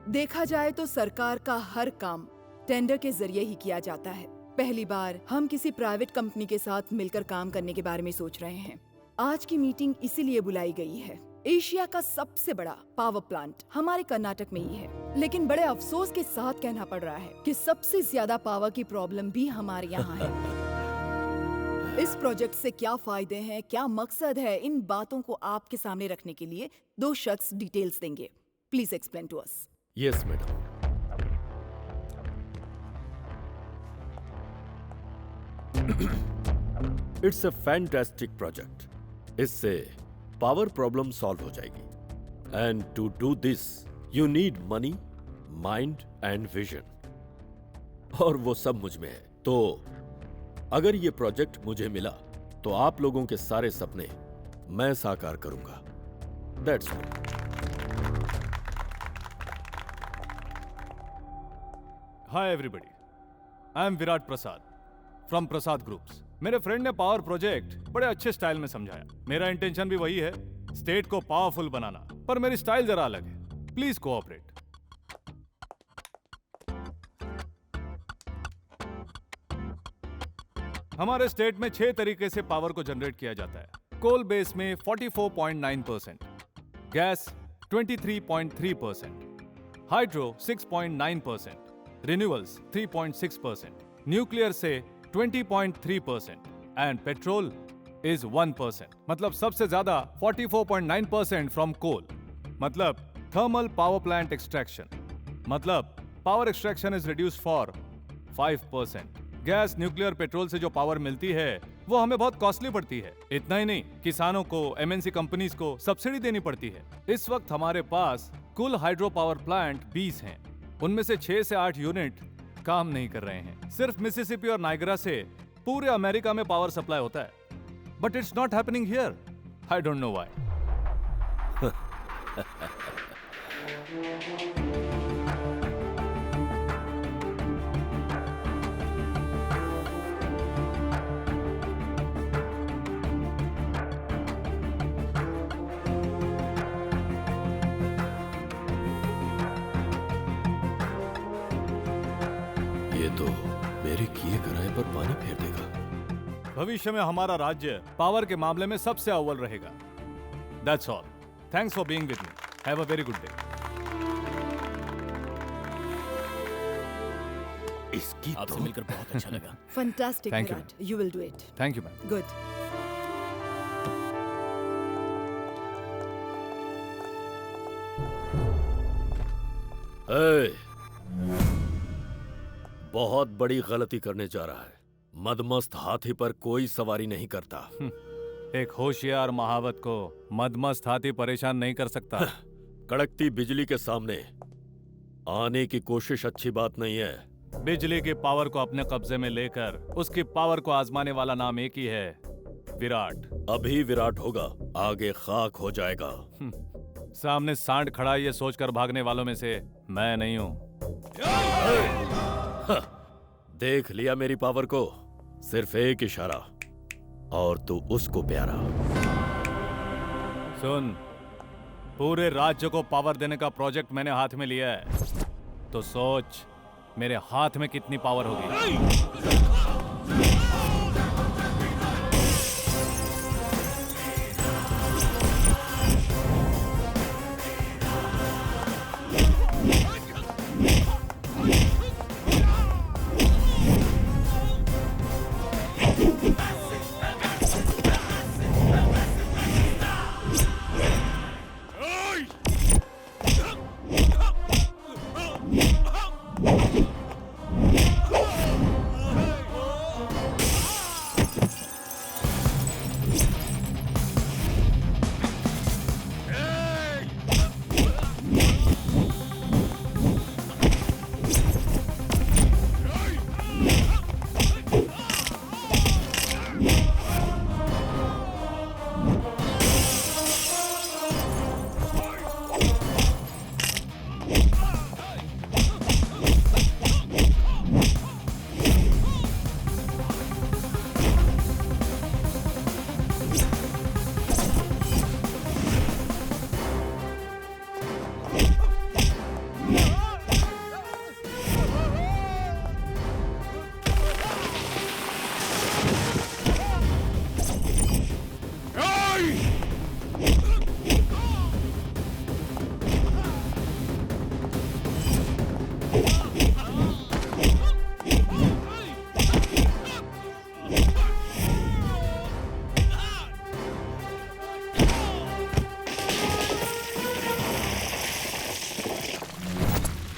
देखा जाए तो सरकार का हर काम टेंडर के जरिए ही किया जाता है। पहली बार हम किसी प्राइवेट कंपनी के साथ मिलकर काम करने के बारे में सोच रहे हैं। आज की मीटिंग इसीलिए बुलाई गई है। एशिया का सबसे बड़ा पावर प्लांट हमारे कर्नाटक में ही है, लेकिन बड़े अफसोस के साथ कहना पड़ रहा है कि सबसे ज्यादा पावर की प्रॉब्लम भी हमारे यहाँ है। इस प्रोजेक्ट से क्या फायदे हैं, क्या मकसद है, इन बातों को आपके सामने रखने के लिए 2 शख्स डिटेल्स देंगे। Please explain to us. Yes madam. It's a fantastic project. इससे पावर प्रॉब्लम सॉल्व हो जाएगी। And to do this you need money, mind and vision, और वो सब मुझ में है। तो अगर ये प्रोजेक्ट मुझे मिला तो आप लोगों के सारे सपने मैं साकार करूंगा। That's all. Hi everybody, I am Virat Prasad from Prasad groups. मेरे फ्रेंड ने पावर प्रोजेक्ट बड़े अच्छे स्टाइल में समझाया। मेरा इंटेंशन भी वही है, स्टेट को पावरफुल बनाना, पर मेरी स्टाइल जरा अलग है। Please cooperate. हमारे स्टेट में 6 तरीके से पावर को जनरेट किया जाता है। कोल बेस में 44.9%, गैस 23.3%, हाइड्रो 6.9%, रिन्यूअल्स 3.6%, न्यूक्लियर से 20.3% एंड पेट्रोल इज 1%। मतलब सबसे ज्यादा 44.9% फ्रॉम कोल, मतलब थर्मल पावर प्लांट एक्सट्रैक्शन, मतलब power extraction is reduced for 5%। Gas, nuclear, petrol से जो पावर मिलती है वो हमें बहुत कॉस्टली पड़ती है। इतना ही नहीं, किसानों को, एमएनसी कंपनीज को सब्सिडी देनी पड़ती है। इस वक्त हमारे पास कुल हाइड्रो पावर प्लांट 20 हैं। उनमें से 6 से 8 यूनिट काम नहीं कर रहे हैं। सिर्फ मिसिसिपी और नाइगरा से पूरे अमेरिका में पावर सप्लाई होता है, but it's not happening here. I don't know why. ये तो मेरे किए कराए पर पानी फेर देगा। भविष्य में हमारा राज्य पावर के मामले में सबसे अव्वल रहेगा। That's all. Thanks for being with me. Have a very good day. इसकी आपसे मिलकर बहुत अच्छा लगा। Fantastic Thank you. Virat, you will do it. Thank you ma'am. Good. बहुत बड़ी गलती करने जा रहा है। मदमस्त हाथी पर कोई सवारी नहीं करता। एक होशियार महावत को मदमस्त हाथी परेशान नहीं कर सकता। कड़कती बिजली के सामने आने की कोशिश अच्छी बात नहीं है। बिजली की पावर को अपने कब्जे में लेकर उसकी पावर को आजमाने वाला नाम एक ही है, विराट। अभी विराट होगा, आगे खाक हो जाएगा। सामने सांड खड़ा है, ये सोचकर भागने वालों में से मैं नहीं हूं। देख लिया मेरी पावर को, सिर्फ एक इशारा और तू उसको प्यारा। सुन, पूरे राज्य को पावर देने का प्रोजेक्ट मैंने हाथ में लिया है, तो सोच मेरे हाथ में कितनी पावर होगी।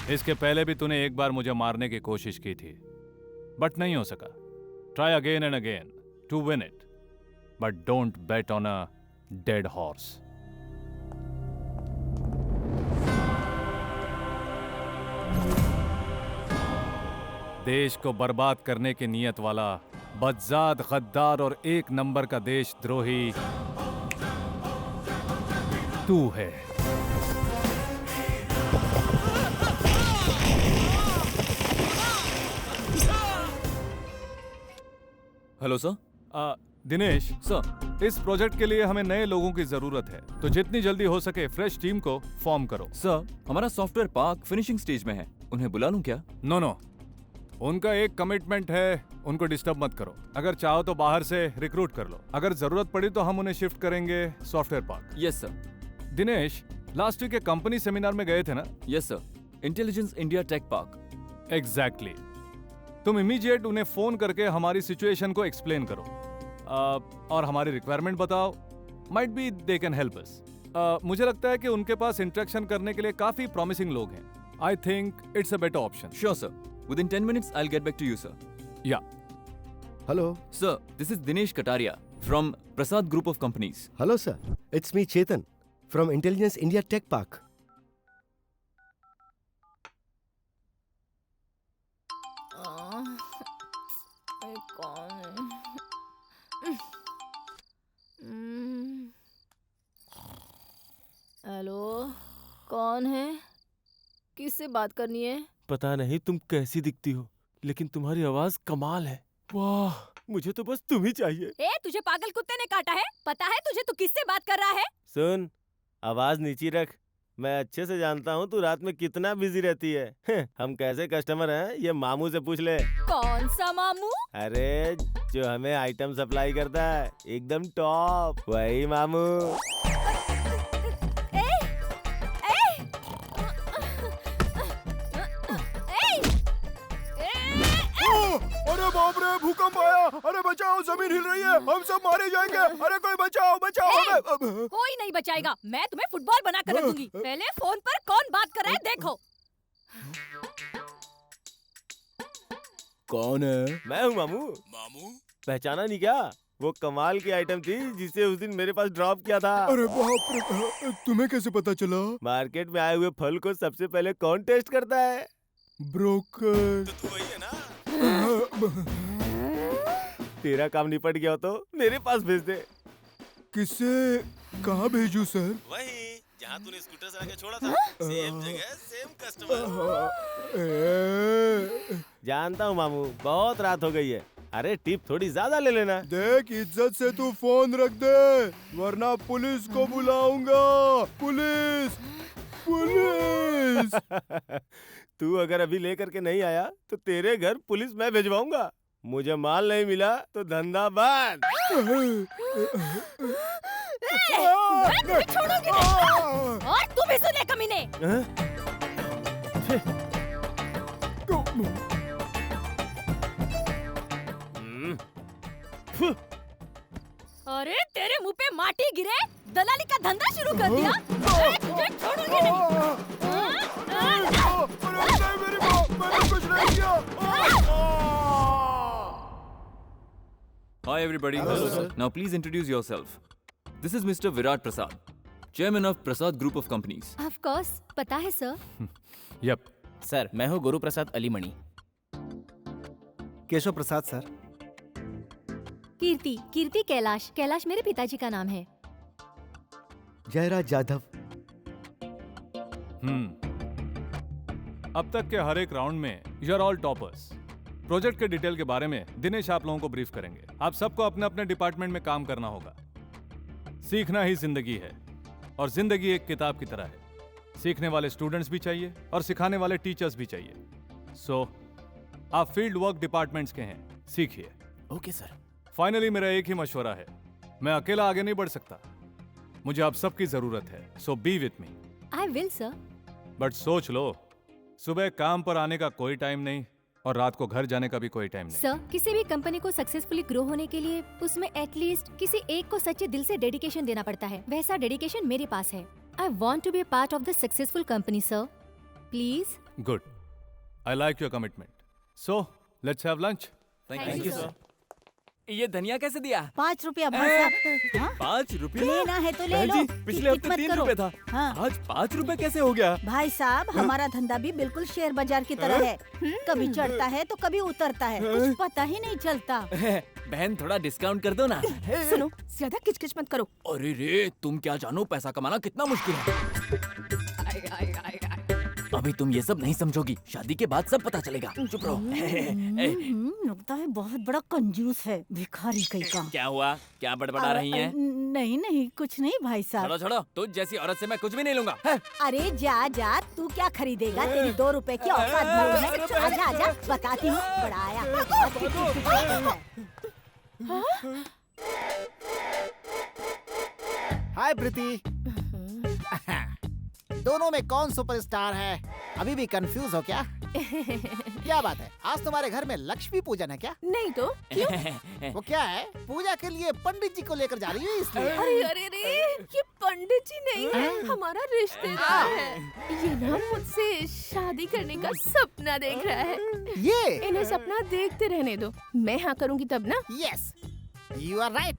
इसके पहले भी तूने एक बार मुझे मारने की कोशिश की थी, बट नहीं हो सका। Try again and again to win it. But don't bet on a dead horse. देश को बर्बाद करने की नीयत वाला बदजात, गद्दार और एक नंबर का देशद्रोही तू है। Hello sir. दिनेश सर, इस प्रोजेक्ट के लिए हमें नए लोगों की जरूरत है, तो जितनी जल्दी हो सके फ्रेश टीम को फॉर्म करो। सर, हमारा सॉफ्टवेयर पार्क फिनिशिंग स्टेज में है, उन्हें बुला लूं क्या? नो, उनका एक कमिटमेंट है, उनको डिस्टर्ब मत करो। अगर चाहो तो बाहर से रिक्रूट कर लो, अगर जरूरत पड़ी तो हम उन्हें शिफ्ट करेंगे software park. Yes sir. Dinesh, last week एक कंपनी सेमिनार में गए थे ना? Yes sir, intelligence India tech park. Exactly. तुम इमीडिएट उन्हें फोन करके हमारी सिचुएशन को एक्सप्लेन करो और हमारी रिक्वायरमेंट बताओ। Might be they can help us. मुझे लगता है कि उनके पास इंटरेक्शन करने के लिए काफी प्रॉमिसिंग लोग हैं। I think it's a better option. Sure sir, within 10 minutes I'll get back to you, sir. Yeah. Hello. Sir, this is Dinesh Kataria from Prasad Group of Companies. Hello, sir. It's me, Chetan, from Intelligence India Tech Park. Hello, कौन है? किससे बात करनी है? पता नहीं तुम कैसी दिखती हो, लेकिन तुम्हारी आवाज कमाल है। वाह, मुझे तो बस तुम ही चाहिए। ए, तुझे पागल कुत्ते ने काटा है? पता है तुझे तू किससे बात कर रहा है? सुन, आवाज नीची रख। मैं अच्छे से जानता हूँ तू रात में कितना बिजी रहती है। हम कैसे कस्टमर हैं ये मामू से पूछ ले। कौन सा मामू? अरे जो हमें आइटम सप्लाई करता है, एकदम टॉप, वही मामू। अरे बाप रे, भूकंप आया! अरे बचाओ, जमीन हिल रही है, हम सब मारे जाएंगे। अरे कोई बचाओ, बचाओ हमें। कोई नहीं बचाएगा, मैं तुम्हें फुटबॉल बना कर रख दूंगी। पहले फोन पर कौन बात कर रहा है देखो। कौन है? मैं हूँ मामू। मामू? पहचाना नहीं क्या? वो कमाल की आइटम थी जिसे उस दिन मेरे पास ड्रॉप किया था। अरे बाप रे, तुम्हें कैसे पता चला? मार्केट में आए हुए फल को सबसे पहले कौन टेस्ट करता है? ब्रोकर। तो तू वही है ना? तेरा काम निपट गया हो तो मेरे पास भेज दे। किसे कहाँ भेजूं सर? वही जहाँ तूने स्कूटर से आके छोड़ा था, सेम जगह सेम कस्टमर। जानता हूँ मामू, बहुत रात हो गई है। अरे टिप थोड़ी ज्यादा ले लेना। देख, इज्जत से तू फोन रख दे, वरना पुलिस को बुलाऊंगा। Police, police. तू अगर अभी लेकर के नहीं आया तो तेरे घर पुलिस मैं भिजवाऊंगा। मुझे माल नहीं मिला तो धंधा बंद। मैं तुम्हें छोड़ूंगी नहीं। और तू भी सुने कमीने। अरे तेरे मुंह पे माटी गिरे, दलाली का धंधा शुरू कर दिया। मैं तुझे छोड़ूंगी नहीं। Hi everybody. Hello, sir. Now please introduce yourself. This is Mr. Virat Prasad, Chairman of Prasad Group of Companies. Of course, पता है सर। यप। सर, मैं हूँ गुरु प्रसाद अलीमणि। केशव प्रसाद सर। कीर्ति कैलाश मेरे पिताजी का नाम है। जयराज जाधव। अब तक के हर एक राउंड में you are all toppers. Project के डिटेल के बारे में दिनेश आप लोगों को ब्रीफ करेंगे। आप सबको अपने अपने डिपार्टमेंट में काम करना होगा। सीखना ही जिंदगी है और जिंदगी एक किताब की तरह है। सीखने वाले स्टूडेंट्स भी चाहिए और सिखाने वाले टीचर्स भी चाहिए। सो आप फील्ड वर्क डिपार्टमेंट्स के हैं, सीखिए। Okay sir. फाइनली मेरा एक ही मशवरा है, मैं अकेला आगे नहीं बढ़ सकता, मुझे आप सबकी जरूरत है। So be with me. I will sir. But सोच लो, सुबह काम पर आने का कोई टाइम नहीं और रात को घर जाने का भी कोई टाइम नहीं। सर, किसी भी कंपनी को सक्सेसफुली ग्रो होने के लिए उसमें एटलीस्ट किसी एक को सच्चे दिल से डेडिकेशन देना पड़ता है। वैसा डेडिकेशन मेरे पास है। I want to be a part of the successful company sir, please. Good, I like your commitment. So let's have lunch. Thank you, sir. ये धनिया कैसे दिया? 5 रुपया भाई साहब। हाँ? 5 रुपए? लेना है तो ले लो। बहन जी, पिछले हफ्ते मत 3 करो। रुपए था। हाँ। आज 5 रुपए कैसे हो गया? भाई साहब हमारा धंधा भी बिल्कुल शेयर बाजार की तरह है। कभी चढ़ता है तो कभी उतरता है, कुछ पता ही नहीं चलता। बहन थोड़ा डिस्काउंट कर दो ना। सुनो, ज्यादा किचकिच मत करो। अरे रे, तुम क्या जानो पैसा कमाना कितना मुश्किल है। अभी तुम ये सब नहीं समझोगी, शादी के बाद सब पता चलेगा। चुप रहो। लगता है बहुत बड़ा कंजूस है, भिखारी कहीं का। क्या हुआ? क्या बड़बड़ा रही हैं? नहीं कुछ नहीं भाई साहब। छोड़ो छोड़ो, तुझ जैसी औरत से मैं कुछ भी नहीं लूंगा। अरे जा, तू क्या खरीदेगा? तेरी 2 रुपए की औकात नहीं है। आजा बताती हूँ, बड़ा आया। हाय प्रीति। दोनों में कौन सुपरस्टार है? अभी भी कंफ्यूज हो क्या? क्या बात है, आज तुम्हारे घर में लक्ष्मी पूजन है क्या? नहीं तो क्यों? वो क्या है, पूजा के लिए पंडित जी को लेकर जा रही है इसलिए। अरे ये पंडित जी नहीं है, हमारा रिश्तेदार है। ये ना मुझसे शादी करने का सपना देख रहा है। ये इन्हें सपना देखते रहने दो, मैं हाँ करूँगी तब ना। Yes, you are right.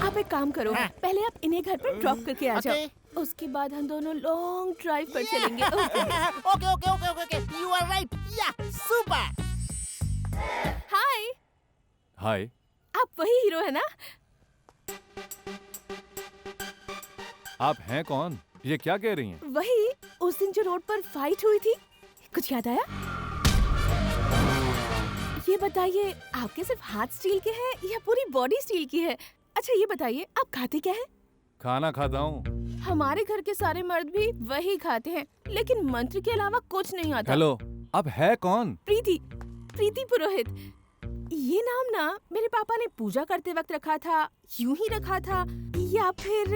आप एक काम करो, पहले आप इन्हें घर पर ड्रॉप करके आ जाओ, उसके बाद हम दोनों लॉन्ग ड्राइव पर चलेंगे। Okay, you are right. Yeah super. Hi. आप वही हीरो है ना? आप हैं कौन? ये क्या कह रही हैं? वही उस दिन जो रोड पर फाइट हुई थी, कुछ याद आया? ये बताइए, आपके सिर्फ हाथ स्टील के हैं या पूरी बॉडी स्टील की है? अच्छा ये बताइए, आप खाते क्या हैं? खाना खाता हूँ। हमारे घर के सारे मर्द भी वही खाते हैं, लेकिन मंत्र के अलावा कुछ नहीं आता। हेलो, अब है कौन? प्रीति पुरोहित। ये नाम ना मेरे पापा ने पूजा करते वक्त रखा था, यूं ही रखा था, या फिर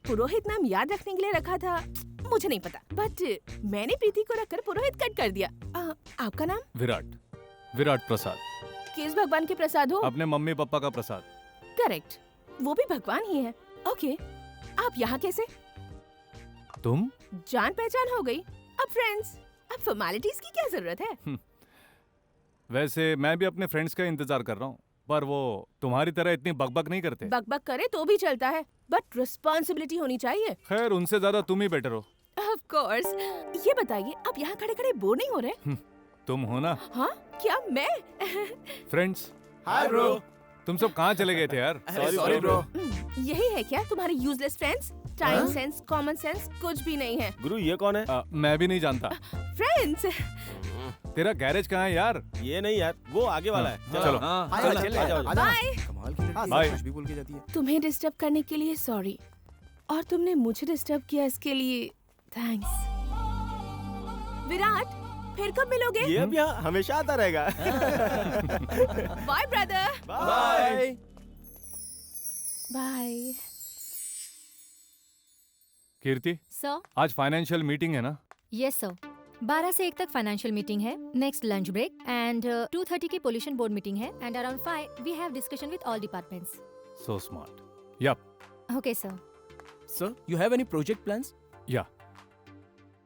पुरोहित नाम याद रखने के लिए रखा था, मुझे नहीं पता। बट मैंने प्रीति को रखकर पुरोहित कट कर दिया। आपका नाम? विराट प्रसाद। किस भगवान के प्रसाद हो? अपने मम्मी पापा का प्रसाद। करेक्ट, वो भी भगवान ही है। ओके, आप यहाँ कैसे? तुम? जान पहचान हो गई, अब फ्रेंड्स। अब फॉर्मेलिटीज की क्या जरूरत है? वैसे मैं भी अपने फ्रेंड्स का इंतजार कर रहा हूँ, पर वो तुम्हारी तरह इतनी बकबक नहीं करते। बकबक करे तो भी चलता है, बट रिस्पॉन्सिबिलिटी होनी चाहिए। खैर, उनसे ज्यादा तुम ही बेटर हो। Of course. ये बताइए, आप यहाँ खड़े खड़े बोर नहीं हो रहे? तुम हो ना? हाँ, क्या मैं? फ्रेंड्स। Hi bro. तुम सब कहाँ चले गए थे यार? Sorry bro. यही है क्या तुम्हारे useless friends? Time sense, common sense कुछ भी नहीं है। गुरु ये कौन है? मैं भी नहीं जानता। फ्रेंड्स। तेरा गैरेज कहाँ है यार? ये नहीं यार, वो आगे वाला है। चलो। बाय। तुम्हें डिस्टर्ब करने के लिए सॉरी, और तुमने मुझे डिस्टर्ब किया इसके लिए थैंक्स। विराट, फिर कब मिलोगे? ये अब यहाँ हमेशा आता रहेगा। Bye brother. Bye. Bye. Kirti, sir. आज फाइनेंशियल मीटिंग है ना? यस सर, 12 से 1 तक फाइनेंशियल मीटिंग है, नेक्स्ट लंच ब्रेक, एंड 2:30 की पोल्यूशन बोर्ड मीटिंग है, and around 5 we have discussion with all departments. So smart. Yup. Okay sir. Sir, you have any project plans? Yeah.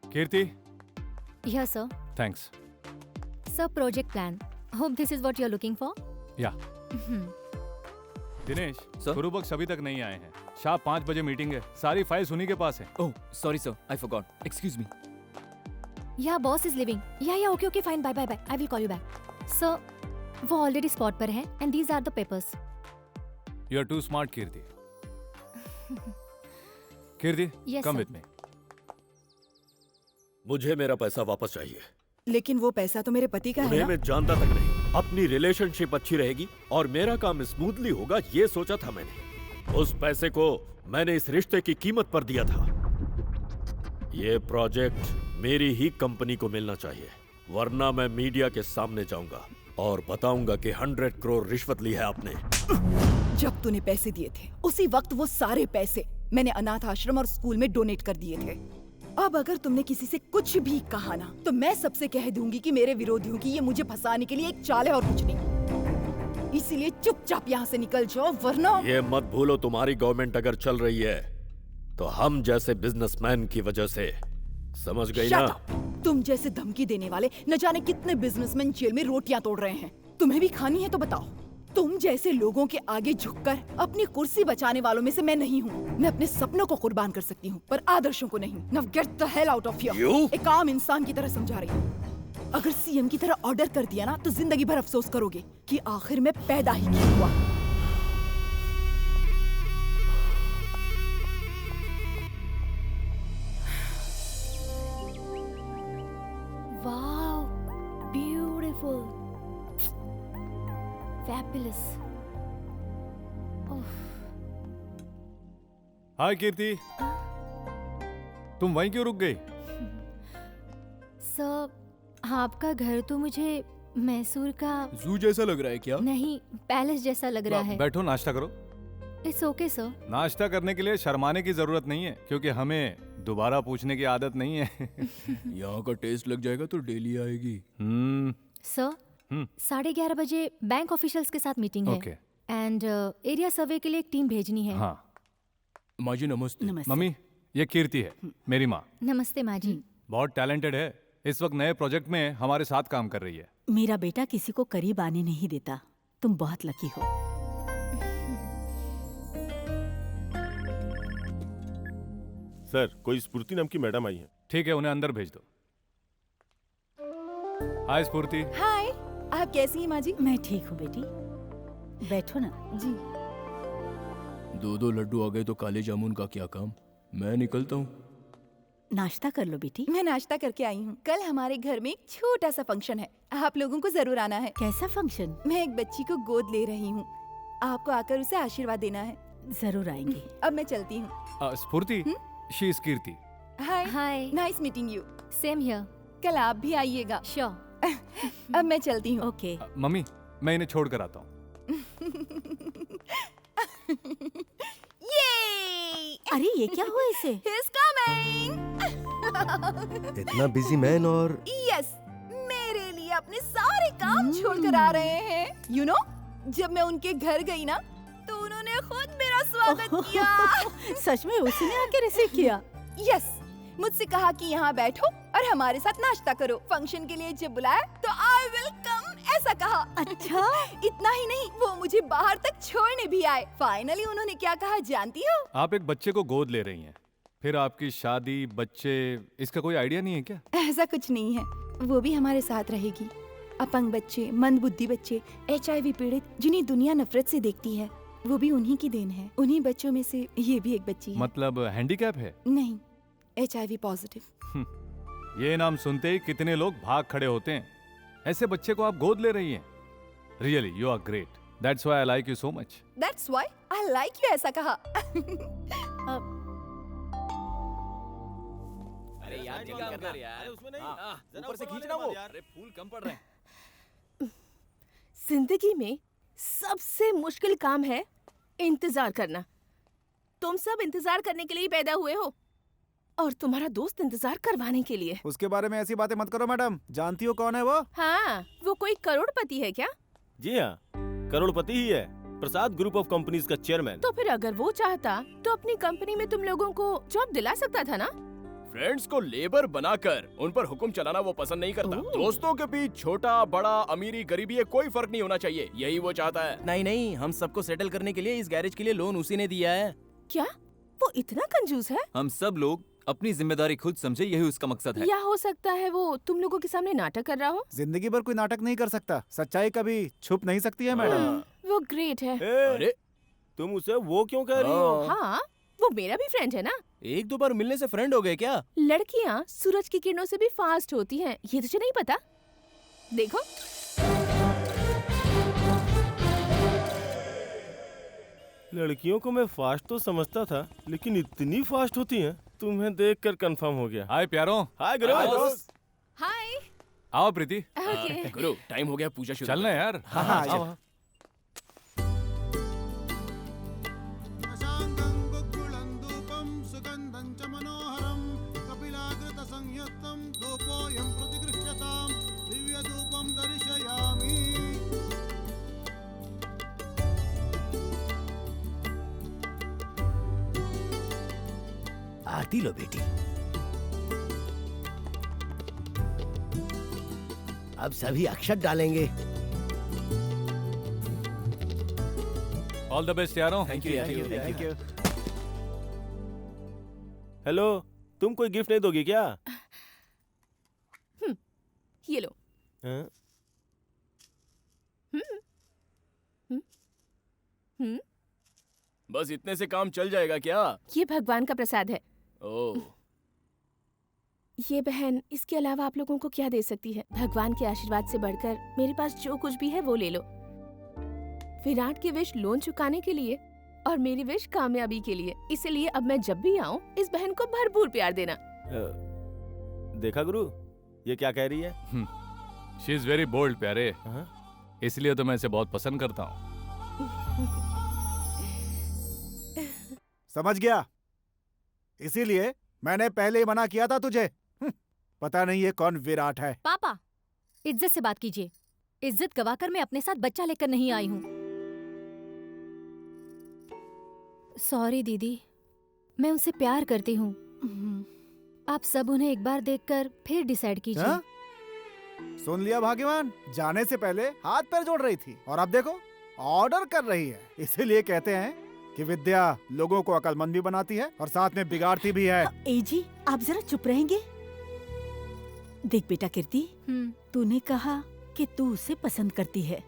Kirti. Yes sir. Thanks. Sir, project plan, hope this is what you are looking for. या। दिनेश, गुरुबख्श अभी तक नहीं आए हैं। शाम 5 बजे meeting है, सारी फाइल्स उन्हीं के पास है। Oh sorry sir, I forgot, excuse me. Yeah boss is leaving. Yeah okay fine, bye bye, I will call you back. Sir, वो ऑलरेडी स्पॉट पर है, and these are the papers. You are too smart Kirti. Kirti, Yes, come sir. With me. मुझे मेरा पैसा वापस चाहिए। लेकिन वो पैसा तो मेरे पति का है उन्हें ना? मैं जानता तक नहीं। अपनी रिलेशनशिप अच्छी रहेगी और मेरा काम स्मूथली होगा, ये सोचा था मैंने। उस पैसे को मैंने इस रिश्ते की कीमत पर दिया था। ये प्रोजेक्ट मेरी ही कंपनी को मिलना चाहिए, वरना मैं मीडिया के सामने जाऊंगा और बताऊंगा कि 100 करोड़ रिश्वत ली है आपने। जब तूने पैसे दिए थे, उसी वक्त वो सारे पैसे मैंने अनाथ आश्रम और स्कूल में डोनेट कर दिए थे। अब अगर तुमने किसी से कुछ भी कहा ना, तो मैं सबसे कह दूंगी कि मेरे विरोधियों की ये मुझे फंसाने के लिए एक चाल है और कुछ नहीं। इसीलिए चुपचाप यहाँ से निकल जाओ, वरना। ये मत भूलो, तुम्हारी गवर्नमेंट अगर चल रही है तो हम जैसे बिजनेसमैन की वजह से। समझ गई ना? तुम जैसे धमकी देने वाले न जाने कितने बिजनेसमैन जेल में रोटियां तोड़ रहे हैं। तुम्हें भी खानी है तो बताओ। तुम जैसे लोगों के आगे झुककर अपनी कुर्सी बचाने वालों में से मैं नहीं हूँ। मैं अपने सपनों को कुर्बान कर सकती हूँ पर आदर्शों को नहीं। Now get the hell out of here। एक आम इंसान की तरह समझा रही हूँ। अगर सीएम की तरह ऑर्डर कर दिया ना तो जिंदगी भर अफसोस करोगे कि आखिर में पैदा ही क्यों हुआ। Wow, beautiful, fabulous. हाय कीर्ति, तुम वहीं क्यों रुक गई? सर, आपका घर तो मुझे मैसूर का जू जैसा लग रहा है क्या? नहीं, पैलेस जैसा लग रहा है। बैठो, नाश्ता करो। It's okay sir. नाश्ता करने के लिए शर्माने की जरूरत नहीं है, क्योंकि हमें दोबारा पूछने की आदत नहीं है। यहाँ का टेस्ट लग जाएगा तो डेली आएगी। सर, 11:30 बजे बैंक ऑफिशियल्स के साथ मीटिंग है। ओके। एंड एरिया सर्वे के लिए एक टीम भेजनी है। हाँ। माँ जी नमस्ते। मम्मी, ये कीर्ति है, मेरी माँ। नमस्ते माँ जी। बहुत टैलेंटेड है, इस वक्त नए प्रोजेक्ट में हमारे साथ काम कर रही है। मेरा बेटा किसी को करीब आने नहीं देता। तुम बहुत लकी हो। सर, कोई स्फूर्ति नाम की मैडम आई है। ठीक है, उन्हें अंदर भेज दो। हाय स्फूर्ति। हाय, आप कैसी हैं माँ जी? मैं ठीक हूँ बेटी, बैठो ना। जी। 2 लड्डू आ गए तो काले जामुन का क्या काम। मैं निकलता हूँ। नाश्ता कर लो बेटी। मैं नाश्ता करके आई हूँ। कल हमारे घर में एक छोटा सा फंक्शन है, आप लोगों को जरूर आना है। कैसा फंक्शन? मैं एक बच्ची को गोद ले रही हूँ, आपको आकर उसे आशीर्वाद देना है। जरूर आएंगे। अब मैं चलती हूँ। स्फूर्ति, she is Kirti. Hi. Hi. Nice meeting you. Same here. कल आप भी आइएगा। श्योर। अब मैं चलती हूँ। ओके। मम्मी, मैं इन्हें छोड़ कर आता हूँ। अरे ये क्या हुआ इसे? He's coming। इतना बिजी मैन और यस, मेरे लिए अपने सारे काम छोड़कर आ रहे हैं। यू नो, जब मैं उनके घर गई ना तो उन्होंने खुद मेरा स्वागत किया। सच में उसने आके रिसीव किया? यस, मुझसे कहा कि यहाँ बैठो और हमारे साथ नाश्ता करो। फंक्शन के लिए जब बुलाया तो आई विल कम ऐसा कहा। अच्छा। इतना ही नहीं, वो मुझे बाहर तक छोड़ने भी आए। फाइनली उन्होंने क्या कहा जानती हो? आप एक बच्चे को गोद ले रही हैं, फिर आपकी शादी, बच्चे, इसका कोई आइडिया नहीं है क्या? ऐसा कुछ नहीं है, वो भी हमारे साथ रहेगी। अपंग बच्चे, मंदबुद्धि बच्चे, HIV पीड़ित, जिन्हें दुनिया नफरत से देखती है, वो भी उन्हीं की देन है। उन्हीं बच्चों में से ये भी एक बच्ची है। मतलब हैंडीकैप है? नहीं, HIV पॉजिटिव। ये नाम सुनते ही कितने लोग भाग खड़े होते हैं। ऐसे बच्चे को आप गोद ले रही हैं। Really you are great. That's why I like you so much. That's why I like you ऐसा कहा। अरे यार जल्दी कर यार। अरे उसमें नहीं, ऊपर से खींचना वो। अरे फूल कम पड़ रहे हैं। जिंदगी में सबसे मुश्किल काम है इंतजार करना। तुम सब इंतजार करने के लिए पैदा हुए हो और तुम्हारा दोस्त इंतजार करवाने के लिए। उसके बारे में ऐसी बातें मत करो मैडम। जानती हो कौन है वो? हाँ, वो कोई करोड़पति है क्या? जी हाँ, करोड़पति ही है, प्रसाद ग्रुप ऑफ कंपनीज का चेयरमैन। तो फिर अगर वो चाहता तो अपनी कंपनी में तुम लोगों को जॉब दिला सकता था ना? फ्रेंड्स को लेबर बनाकर उन पर हुक्म चलाना वो पसंद नहीं करता। दोस्तों के बीच छोटा बड़ा, अमीरी गरीबी ये कोई फर्क नहीं होना चाहिए, यही वो चाहता है। नहीं नहीं, हम सबको सेटल करने के लिए इस गैरेज के लिए लोन उसी ने दिया है। क्या वो इतना कंजूस है? हम सब लोग अपनी जिम्मेदारी खुद समझे, यही उसका मकसद है। या हो सकता है वो तुम लोगों के सामने नाटक कर रहा हो। जिंदगी भर कोई नाटक नहीं कर सकता, सच्चाई कभी छुप नहीं सकती है मैडम। वो ग्रेट है। अरे तुम उसे वो क्यों कह रही हो? हाँ, वो मेरा भी फ्रेंड है ना। 1-2 बार मिलने से फ्रेंड हो गए क्या? लड़कियाँ सूरज की किरणों से भी फास्ट होती हैं, ये तुझे नहीं पता? देखो लड़कियों को मैं फास्ट तो समझता था, लेकिन इतनी फास्ट होती हैं, तुम्हें देखकर कंफर्म हो गया। हाय प्यारो। हाय गुरु। हाय। आओ प्रीति। ओके। गुरु टाइम हो गया, पूजा शुरू। चलना यार। हाँ, आओ। आरती लो बेटी। अब सभी अक्षत डालेंगे। ऑल द बेस्ट यारों। Thank you. हेलो, तुम कोई गिफ्ट नहीं दोगी क्या? ये लो। हाँ? बस इतने से काम चल जाएगा क्या? ये भगवान का प्रसाद है। ओह, ये बहन इसके अलावा आप लोगों को क्या दे सकती है? भगवान के आशीर्वाद से बढ़कर मेरे पास जो कुछ भी है वो ले लो। विराट की विश लोन चुकाने के लिए और मेरी विश कामयाबी के लिए। इसलिए अब मैं जब भी आऊँ इस बहन को भरपूर प्यार देना। देखा गुरु, ये क्या कह रही है? शी इज वेरी बोल्ड प्यारे, इसलिए तो मैं इसे बहुत पसंद करता हूँ। समझ गया, इसीलिए मैंने पहले ही मना किया था तुझे। पता नहीं ये कौन विराट है। पापा, इज्जत से बात कीजिए। इज्जत गवाकर मैं अपने साथ बच्चा लेकर नहीं आई हूँ। सॉरी दीदी, मैं उनसे प्यार करती हूँ। आप सब उन्हें एक बार देखकर फिर डिसाइड कीजिए। हाँ? सुन लिया भाग्यवान, जाने से पहले हाथ पैर जोड़ रही थी और अब देखो ऑर्डर कर रही है। इसीलिए कहते हैं कि विद्या लोगों को अक्लमंद भी बनाती है और साथ में बिगाड़ती भी है। एजी, आप जरा चुप रहेंगे? देख बेटा कीर्ति, तूने कहा कि तू उसे पसंद करती है,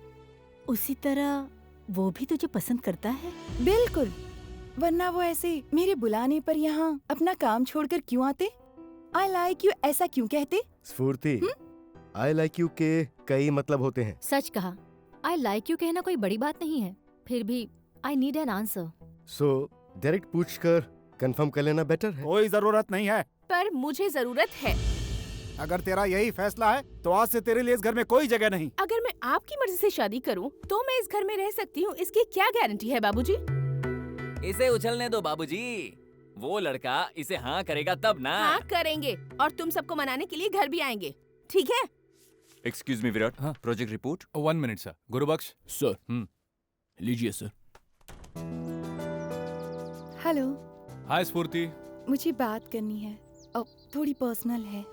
उसी तरह वो भी तुझे पसंद करता है। बिल्कुल, वरना वो ऐसे मेरे बुलाने पर यहाँ अपना काम छोड़कर क्यों आते? आई लाइक यू ऐसा क्यों कहते? स्फूर्ति, आई लाइक यू के कई मतलब होते हैं। सच कहा, आई लाइक यू कहना कोई बड़ी बात नहीं है, फिर भी I need an answer. So direct पूछकर कंफर्म कर लेना बेटर है। कोई जरूरत नहीं है। पर मुझे जरूरत है। अगर तेरा यही फैसला है तो आज से तेरे लिए इस घर में कोई जगह नहीं। अगर मैं आपकी मर्जी से शादी करूं तो मैं इस घर में रह सकती हूं, इसकी क्या गारंटी है बाबूजी? इसे उछलने दो बाबूजी, वो लड़का इसे हाँ करेगा तब ना। हाँ करेंगे, और तुम सबको मनाने के लिए घर भी आएंगे, ठीक है? Excuse me Virat, project report. 1 minute sir. Gurbaksh sir, लीजिए सर। हेलो। हाय स्फूर्ति। मुझे बात करनी है, अब थोड़ी पर्सनल है।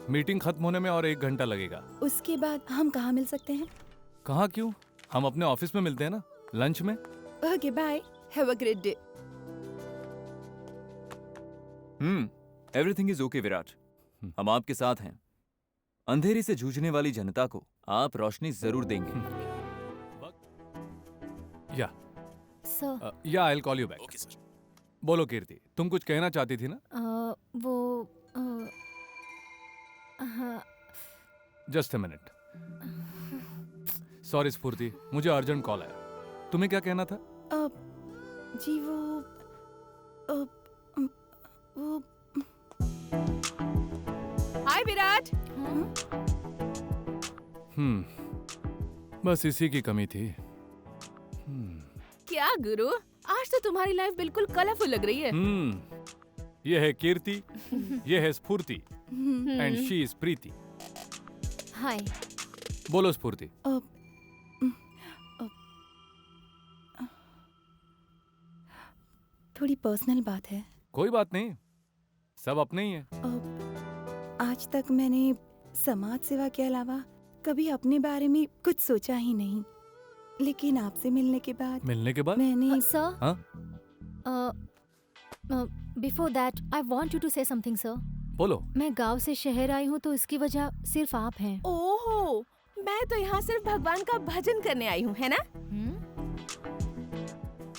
मीटिंग खत्म होने में और 1 घंटा लगेगा। उसके बाद हम कहाँ मिल सकते हैं? कहाँ क्यों, हम अपने ऑफिस में मिलते हैं ना, लंच में। Okay bye, have a great day. Everything is okay Virat, हम आपके साथ हैं। अंधेरी से जूझने वाली जनता को आप रोशनी जरूर देंगे। या सर, या आई will call you back. Okay sir. बोलो कीर्ति, तुम कुछ कहना चाहती थी ना? हाँ। Just a minute. सॉरी स्फूर्ति, मुझे अर्जेंट कॉल आया। तुम्हें क्या कहना था? जी वो हाय विराट। बस इसी की कमी थी। क्या गुरु, आज तो तुम्हारी लाइफ बिल्कुल कलरफुल लग रही है। ये है कीर्ति, ये है स्फूर्ति, एंड शी इज प्रीति। हाय। बोलो स्फूर्ति। थोड़ी पर्सनल बात है। कोई बात नहीं, सब अपने ही हैं। आज तक मैंने समाज सेवा के अलावा कभी अपने बारे में कुछ सोचा ही नहीं, लेकिन आपसे मिलने के बाद मैंने sir, before that I want you to say something sir. बोलो। मैं गांव से शहर आई हूँ तो इसकी वजह सिर्फ आप हैं। ओहो, मैं तो यहाँ सिर्फ भगवान का भजन करने आई हूँ, है ना?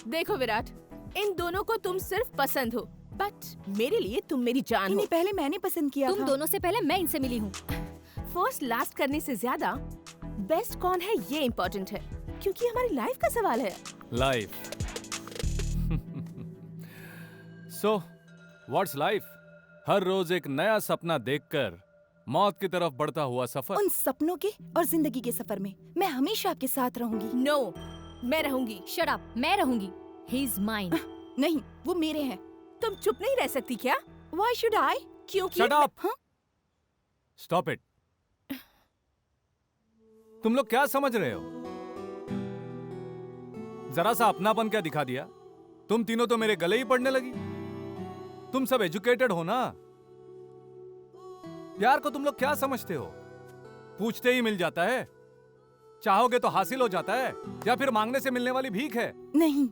देखो विराट, इन दोनों को तुम सिर्फ पसंद हो, बट मेरे लिए तुम मेरी जान हो। पहले मैंने पसंद किया तुम दोनों से पहले मैं इनसे मिली हूँ। फर्स्ट लास्ट करने से ज्यादा बेस्ट कौन है ये इम्पोर्टेंट है, क्योंकि हमारी लाइफ का सवाल है। लाइफ। So what's life? हर रोज एक नया सपना देखकर मौत की तरफ बढ़ता हुआ सफर। उन सपनों के और जिंदगी के सफर में मैं हमेशा आपके साथ रहूंगी। नो, मैं रहूंगी। शट अप, मैं रहूंगी। He is mine. नहीं, वो मेरे हैं। तुम चुप नहीं रह सकती क्या? Why should I? क्योंकि शट अप। Stop it. तुम लोग क्या समझ रहे हो? जरा सा अपनापन क्या दिखा दिया? तुम तीनों तो मेरे गले ही पड़ने लगी। तुम सब एजुकेटेड हो ना, प्यार को तुम लोग क्या समझते हो? पूछते ही मिल जाता है? चाहोगे तो हासिल हो जाता है, या फिर मांगने से मिलने वाली भीख है? नहीं,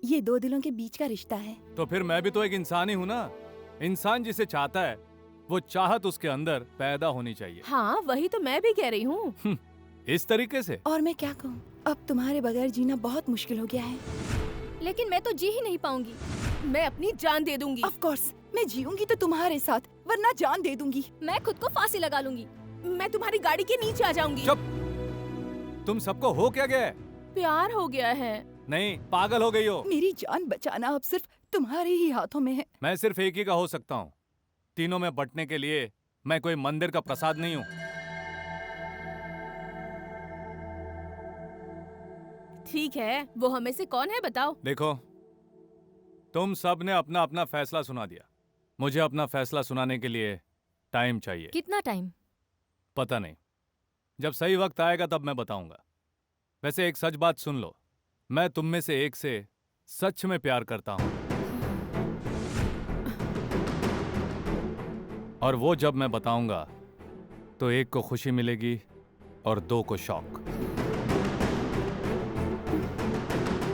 ये दो दिलों के बीच का रिश्ता है। तो फिर मैं भी तो एक इंसान ही हूँ ना। इंसान जिसे चाहता है वो चाहत उसके अंदर पैदा होनी चाहिए। हाँ, वही तो मैं भी कह रही हूँ। इस तरीके से। और मैं क्या कहूँ, अब तुम्हारे बगैर जीना बहुत मुश्किल हो गया है। लेकिन मैं तो जी ही नहीं पाऊंगी। मैं अपनी जान दे दूंगी। ऑफ कोर्स, मैं जीऊंगी तो तुम्हारे साथ, वरना जान दे दूंगी। मैं खुद को फांसी लगा लूंगी। मैं तुम्हारी गाड़ी के नीचे आ जाऊंगी। चुप! तुम सबको हो क्या गया है? प्यार हो गया है। नहीं, पागल हो गई हो। मेरी जान बचाना अब सिर्फ तुम्हारे ही हाथों में है। मैं सिर्फ एक ही का हो सकता हूँ। तीनों में बंटने के लिए मैं कोई मंदिर का प्रसाद नहीं हूँ। ठीक है, वो हमें से कौन है बताओ? देखो, तुम सब ने अपना अपना फैसला सुना दिया। मुझे अपना फैसला सुनाने के लिए टाइम चाहिए। कितना टाइम? पता नहीं, जब सही वक्त आएगा तब मैं बताऊंगा। वैसे एक सच बात सुन लो, मैं तुम में से एक से सच में प्यार करता हूं। और वो जब मैं बताऊंगा तो एक को खुशी मिलेगी और दो को शॉक।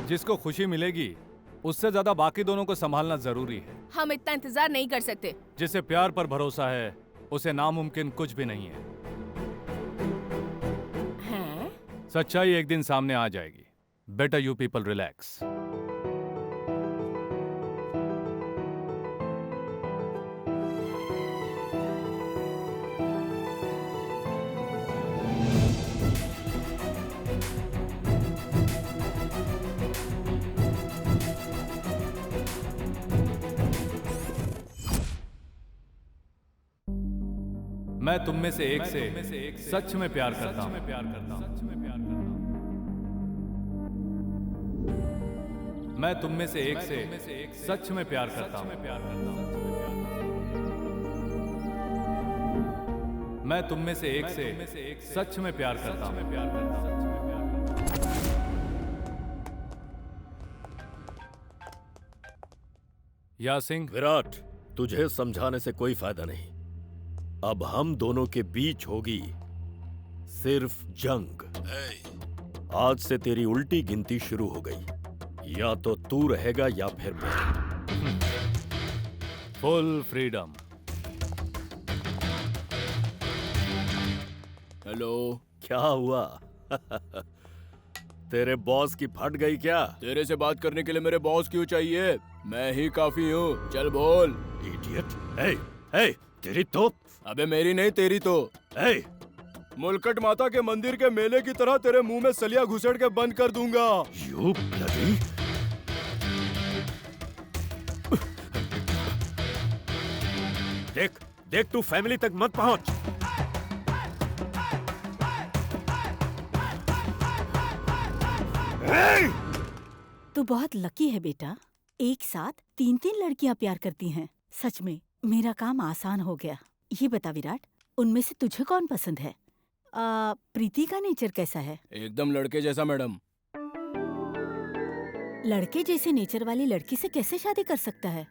जिसको खुशी मिलेगी उससे ज्यादा बाकी दोनों को संभालना जरूरी है। हम इतना इंतजार नहीं कर सकते। जिसे प्यार पर भरोसा है उसे नामुमकिन कुछ भी नहीं है। सच्चाई एक दिन सामने आ जाएगी। Better you people relax. मैं तुम में से एक से सच में प्यार करता हूं। मैं तुम में से एक से सच में प्यार करता हूं। मैं तुम में से एक से सच में प्यार करता हूं। या सिंह। विराट, तुझे समझाने से कोई फायदा नहीं। अब हम दोनों के बीच होगी सिर्फ जंग। आज से तेरी उल्टी गिनती शुरू हो गई। या तो तू रहेगा या फिर मैं। Full freedom. हेलो। क्या हुआ? तेरे बॉस की फट गई क्या? तेरे से बात करने के लिए मेरे बॉस क्यों चाहिए? मैं ही काफी हूँ। चल बोल। इडियट। हे, तेरी तो। अबे मेरी नहीं, तेरी तो। मुलकट माता के मंदिर के मेले की तरह तेरे मुंह में सलिया घुसेड़ के बंद कर दूंगा। You bloody... देख तू फैमिली तक मत पहुंच। तू बहुत लकी है बेटा। एक साथ 3-3 लड़कियां प्यार करती हैं। सच में मेरा काम आसान हो गया। ये बता विराट, उनमें से तुझे कौन पसंद है? प्रीति का नेचर कैसा है? एकदम लड़के जैसा मैडम। लड़के जैसे नेचर वाली लड़की से कैसे शादी कर सकता है?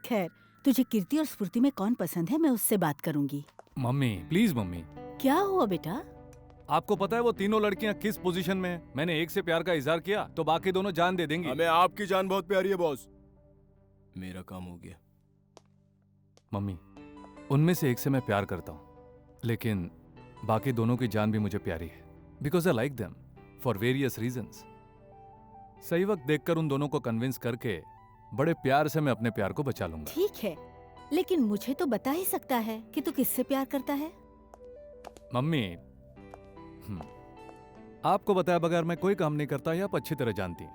खैर, तुझे कीर्ति और स्फूर्ति में कौन पसंद है, मैं उससे बात करूंगी। Mummy, please mummy. क्या हुआ बेटा? आपको पता है वो तीनों लड़कियां किस पोजीशन में हैं? मैंने एक से प्यार का इजहार किया तो बाकी दोनों जान दे देंगी। हमें आपकी जान बहुत प्यारी है बॉस। मेरा काम हो गया। मम्मी, उनमें से एक से मैं प्यार करता हूँ, लेकिन बाकी दोनों की जान भी मुझे प्यारी है। Because I like them for various reasons. सही वक्त देखकर उन दोनों को कन्विंस करके बड़े प्यार से मैं अपने प्यार को बचा लूंगा। ठीक है, लेकिन मुझे तो बता ही सकता है कि तू किससे प्यार करता है। मम्मी, आपको बताया बगैर मैं कोई काम नहीं करता, ये आप अच्छी तरह जानती हैं।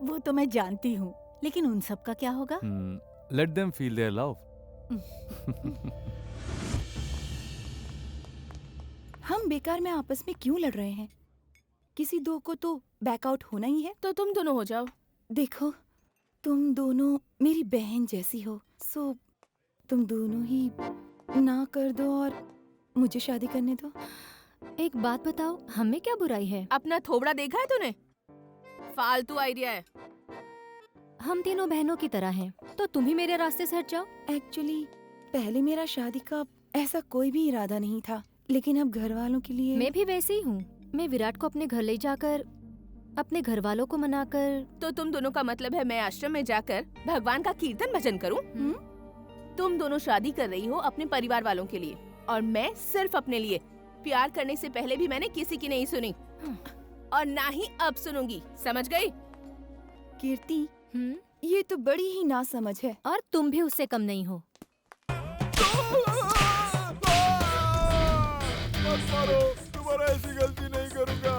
वो तो मैं जानती हूँ, लेकिन उन सब का क्या होगा? Let them feel their love. हम बेकार में आपस में क्यों लड़ रहे हैं? किसी दो को तो बैकआउट होना ही है। तो तुम दोनों हो जाओ। देखो, तुम दोनों मेरी बहन जैसी हो, सो तुम दोनों ही ना कर दो और मुझे शादी करने दो। एक बात बताओ, हमें क्या बुराई है? अपना थोबड़ा देखा है तूने? फालतू आइडिया है। हम तीनों बहनों की तरह हैं, तो तुम ही मेरे रास्ते से हट जाओ। एक्चुअली पहले मेरा शादी का ऐसा कोई भी इरादा नहीं था, लेकिन अब घर वालों के लिए मैं भी वैसे ही हूँ। मैं विराट को अपने घर ले जाकर अपने घर वालों को मनाकर। तो तुम दोनों का मतलब है मैं आश्रम में जाकर भगवान का कीर्तन भजन करूं? तुम दोनों शादी कर रही हो अपने परिवार वालों के लिए और मैं सिर्फ अपने लिए। प्यार करने से पहले भी मैंने किसी की नहीं सुनी और ना ही अब सुनूंगी, समझ गई? कीर्ति, ये तो बड़ी ही नासमझ है। और तुम भी उससे कम नहीं हो। मत मारो, दोबारा ऐसी गलती नहीं करूंगा।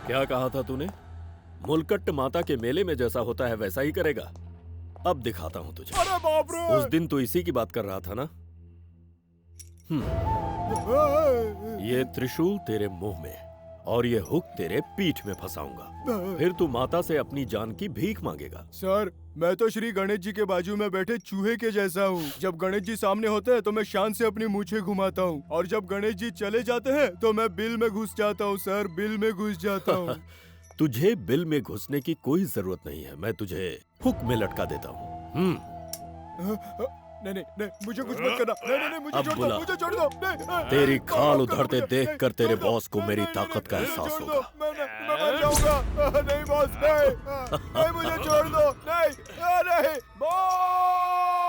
क्या कहा था तूने? मुलकट्ट माता के मेले में जैसा होता है वैसा ही करेगा? अब दिखाता हूं तुझे। अरे बाप रे! उस दिन तो इसी की बात कर रहा था ना? ये त्रिशूल तेरे मुंह में और ये हुक तेरे पीठ में फंसाऊंगा। फिर तू माता से अपनी जान की भीख मांगेगा। सर, मैं तो श्री गणेश जी के बाजू में बैठे चूहे के जैसा हूँ। जब गणेश जी सामने होते हैं तो मैं शान से अपनी मूछें घुमाता हूँ और जब गणेश जी चले जाते हैं तो मैं बिल में घुस जाता हूँ। सर, बिल में घुस जाता हूँ। तुझे बिल में घुसने की कोई जरूरत नहीं है, मैं तुझे हुक में लटका देता हूँ। नहीं नहीं नहीं, मुझे कुछ मत करना। नहीं नहीं, मुझे छोड़ दो, मुझे छोड़ दो। नहीं, तेरी खाल उधरते देखकर तेरे बॉस को मेरी ताकत का एहसास होगा। मैं मर जाऊंगा। नहीं बॉस, नहीं, मुझे छोड़ दो। नहीं, बॉस।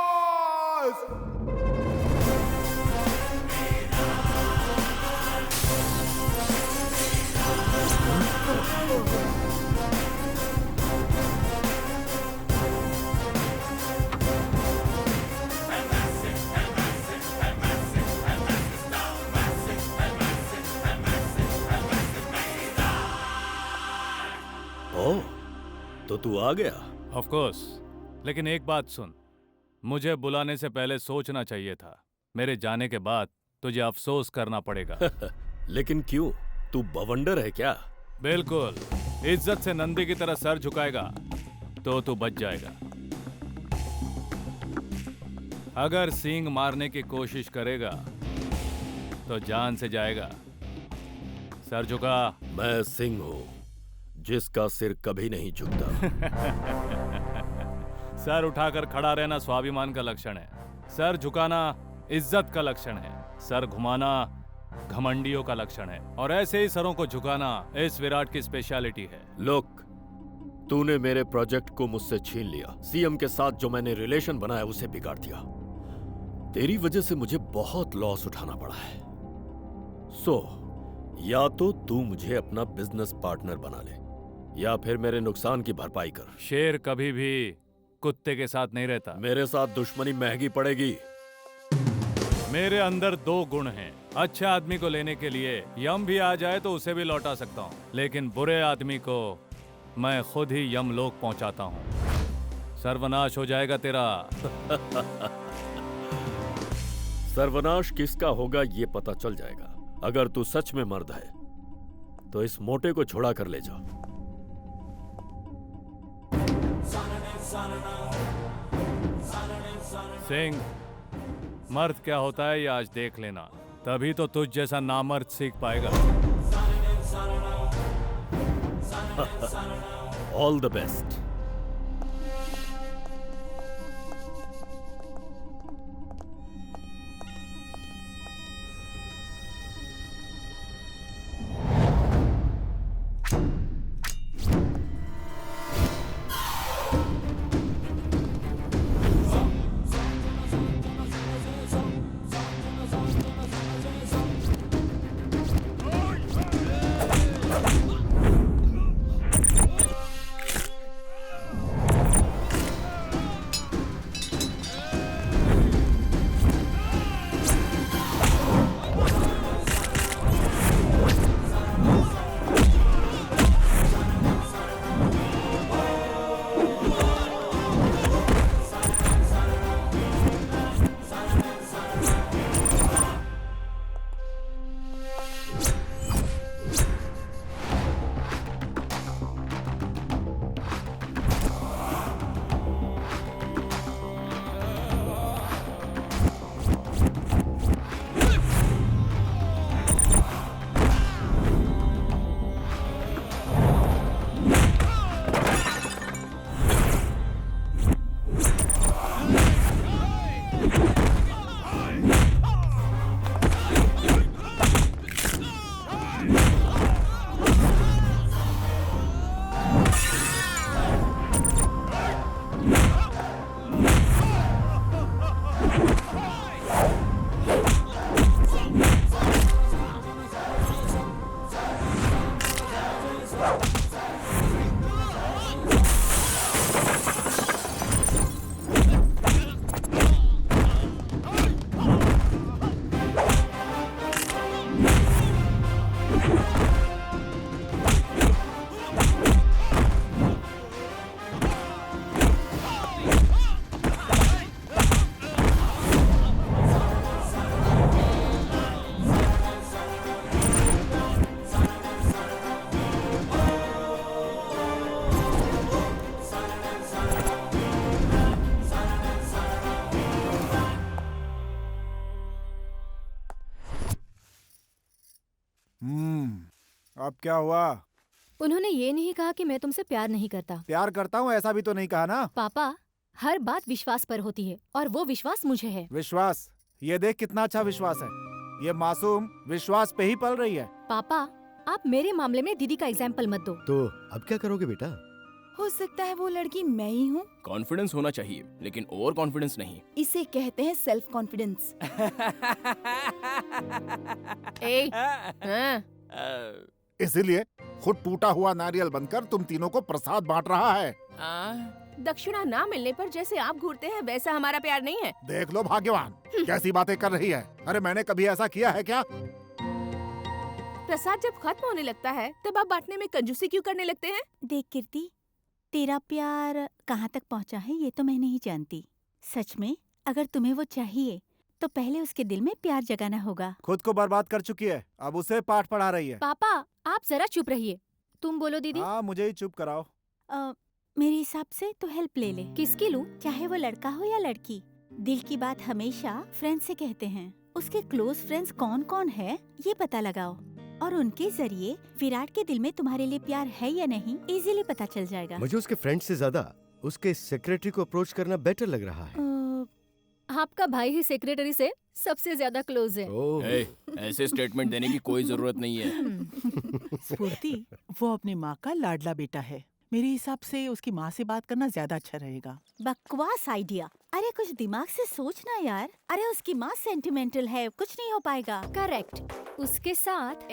ओह, तो तू आ गया? ऑफ कोर्स, लेकिन एक बात सुन, मुझे बुलाने से पहले सोचना चाहिए था। मेरे जाने के बाद तुझे अफसोस करना पड़ेगा। लेकिन क्यों? तू बवंडर है क्या? बिल्कुल, इज्जत से नंदी की तरह सर झुकाएगा तो तू बच जाएगा। अगर सींग मारने की कोशिश करेगा तो जान से जाएगा। सर झुका। मैं सिंह हूं जिसका सिर कभी नहीं झुकता। सर उठाकर खड़ा रहना स्वाभिमान का लक्षण है। सर झुकाना इज्जत का लक्षण है। सर घुमाना घमंडियों का लक्षण है। और ऐसे ही सरों को झुकाना इस विराट की स्पेशलिटी है। लोक, तूने मेरे प्रोजेक्ट को मुझसे छीन लिया। सीएम के साथ जो मैंने रिलेशन बनाया उसे बिगाड़ दिया। तेरी वजह से मुझे बहुत लॉस उठाना पड़ा है। या तो तू मुझे अपना बिजनेस पार्टनर बना ले या फिर मेरे नुकसान की भरपाई कर। शेर कभी भी कुत्ते के साथ नहीं रहता। मेरे साथ दुश्मनी महंगी पड़ेगी। मेरे अंदर दो गुण हैं। अच्छे आदमी को लेने के लिए यम भी आ जाए तो उसे भी लौटा सकता हूँ, लेकिन बुरे आदमी को मैं खुद ही यमलोक पहुंचाता हूँ। सर्वनाश हो जाएगा तेरा। सर्वनाश किसका होगा ये पता चल जाएगा। अगर तू सच में मर्द है तो इस मोटे को छोड़ा कर ले जा। सिंह, मर्द क्या होता है ये आज देख लेना, तभी तो तुझ जैसा नामर्द सीख पाएगा। All the best. अब क्या हुआ? उन्होंने ये नहीं कहा कि मैं तुमसे प्यार नहीं करता। प्यार करता हूँ ऐसा भी तो नहीं कहा ना। पापा, हर बात विश्वास पर होती है और वो विश्वास मुझे है। विश्वास? ये देख कितना अच्छा विश्वास है। ये मासूम विश्वास पे ही पल रही है। पापा, आप मेरे मामले में दीदी का एग्जाम्पल मत दो। तो अब क्या करोगे बेटा? हो सकता है वो लड़की मैं ही हूँ। कॉन्फिडेंस होना चाहिए, लेकिन ओवर कॉन्फिडेंस नहीं। इसे कहते हैं सेल्फ कॉन्फिडेंस। इसीलिए खुद टूटा हुआ नारियल बनकर तुम तीनों को प्रसाद बांट रहा है। दक्षिणा ना मिलने पर जैसे आप घूरते हैं वैसा हमारा प्यार नहीं है। देख लो भाग्यवान, कैसी बातें कर रही है। अरे मैंने कभी ऐसा किया है क्या? प्रसाद जब खत्म होने लगता है तब आप बांटने में कंजूसी क्यों करने लगते हैं? देख कीर्ति, तेरा प्यार कहाँ तक पहुँचा है ये तो मैं नहीं जानती। सच में अगर तुम्हें वो चाहिए तो पहले उसके दिल में प्यार जगाना होगा। खुद को बर्बाद कर चुकी है, अब उसे पाठ पढ़ा रही है। पापा, आप जरा चुप रहिए। तुम बोलो दीदी। हाँ, मुझे ही चुप कराओ। मेरे हिसाब से तो हेल्प ले ले। किसकी लूं? चाहे वो लड़का हो या लड़की, दिल की बात हमेशा फ्रेंड से कहते हैं। उसके क्लोज फ्रेंड्स कौन कौन है ये पता लगाओ और उनके जरिए विराट के दिल में तुम्हारे लिए प्यार है या नहीं इजीली पता चल जाएगा। मुझे उसके फ्रेंड से ज्यादा उसके सेक्रेटरी को अप्रोच करना बेटर लग रहा है। आपका भाई ही सेक्रेटरी से सबसे ज्यादा क्लोज है। ऐसे स्टेटमेंट देने की कोई जरूरत नहीं है। स्फूर्ति, वो अपनी माँ का लाडला बेटा है। मेरे हिसाब से उसकी माँ से बात करना ज्यादा अच्छा रहेगा। बकवास आइडिया। अरे कुछ दिमाग से सोचना यार। अरे उसकी माँ सेंटिमेंटल है, कुछ नहीं हो पाएगा। करेक्ट। उसके साथ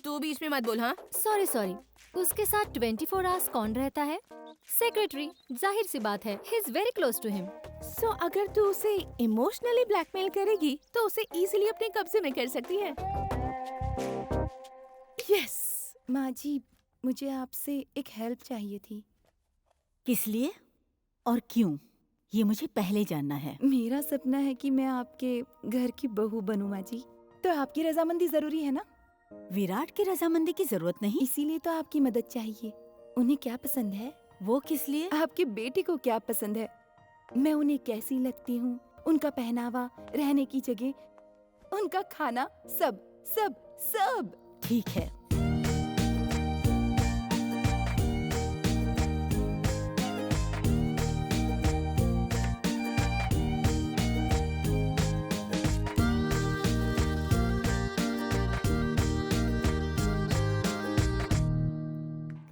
तू बीच में मत बोल। हाँ, सॉरी। उसके साथ 24 आवर्स कौन रहता है? सेक्रेटरी। जाहिर सी बात है, he is very close to him. So अगर तू उसे इमोशनली ब्लैकमेल करेगी तो उसे इजीली अपने कब्जे में कर सकती है। यस माँ जी, मुझे आपसे एक हेल्प चाहिए थी। किस लिए और क्यों, ये मुझे पहले जानना है। मेरा सपना है कि मैं आपके घर की बहू बनूं माँ जी, तो आपकी रजामंदी जरूरी है ना? विराट की रजामंदी की जरूरत नहीं। इसीलिए तो आपकी मदद चाहिए। उन्हें क्या पसंद है? वो किस लिए? आपकी बेटी को क्या पसंद है? मैं उन्हें कैसी लगती हूँ, उनका पहनावा, रहने की जगह, उनका खाना, सब सब सब। ठीक है।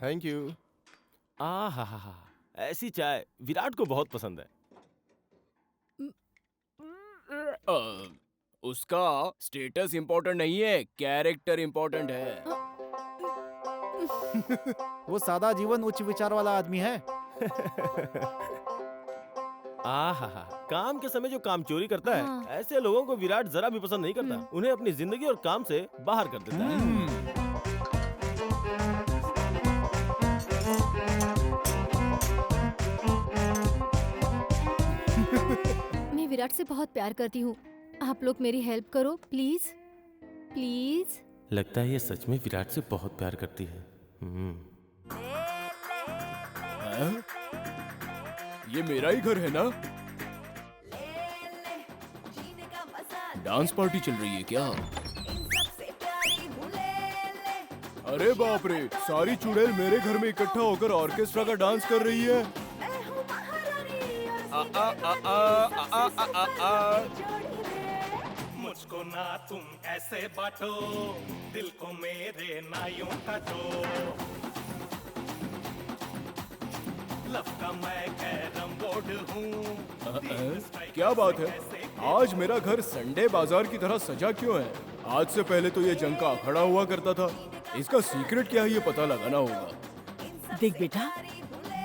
Thank you. हा, ऐसी चाय विराट को बहुत पसंद है। उसका स्टेटस इम्पोर्टेंट नहीं है, कैरेक्टर इम्पोर्टेंट है। वो सादा जीवन उच्च विचार वाला आदमी है। काम के समय जो काम चोरी करता है, हाँ। ऐसे लोगों को विराट जरा भी पसंद नहीं करता। उन्हें अपनी जिंदगी और काम से बाहर कर देता है। मैं विराट से बहुत प्यार करती हूँ। आप लोग मेरी हेल्प करो प्लीज प्लीज। लगता है ये सच में विराट से बहुत प्यार करती है। ये मेरा ही घर है ना? डांस पार्टी चल रही है क्या? अरे बाप रे, सारी चुड़ैल मेरे घर में इकट्ठा होकर ऑर्केस्ट्रा का डांस कर रही है। मुझको ना तुम ऐसे बांटो, दिल को मेरे ना यूं काटो। लव का मैं कैरम बोर्ड हूँ। क्या बात है, आज मेरा घर संडे बाजार की तरह सजा क्यों है? आज से पहले तो ये जंग का अखाड़ा हुआ करता था। इसका सीक्रेट क्या है ये पता लगाना होगा। देख बेटा,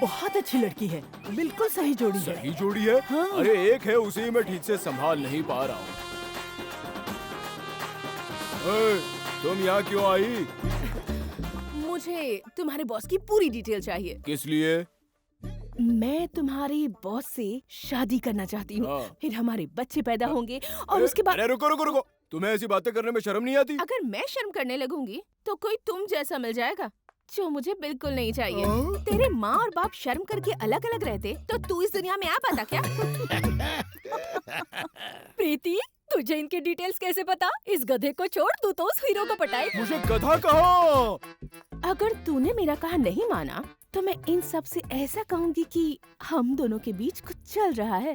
बहुत अच्छी लड़की है, बिल्कुल सही जोड़ी है। सही जोड़ी है? हाँ। अरे एक है, उसे मैं ठीक से संभाल नहीं पा रहा हूँ। तुम यहाँ क्यों आई? मुझे तुम्हारे बॉस की पूरी डिटेल चाहिए। किस लिए? मैं तुम्हारी बॉस से शादी करना चाहती हूँ। हाँ। फिर हमारे बच्चे पैदा होंगे और उसके बाद। अरे रुको, तुम्हें ऐसी बातें करने में शर्म नहीं आती? अगर मैं शर्म करने लगूंगी तो कोई तुम जैसा मिल जाएगा, जो मुझे बिल्कुल नहीं चाहिए। तेरे माँ और बाप शर्म करके अलग अलग रहते तो तू इस दुनिया में आ पाता क्या? प्रीति, तू तुझे इनके डिटेल्स कैसे पता? इस गधे को छोड़, तू तो उस हीरो को पटाए। मुझे गधा कहो। अगर तूने मेरा कहा नहीं माना तो मैं इन सब से ऐसा कहूंगी कि हम दोनों के बीच कुछ चल रहा है।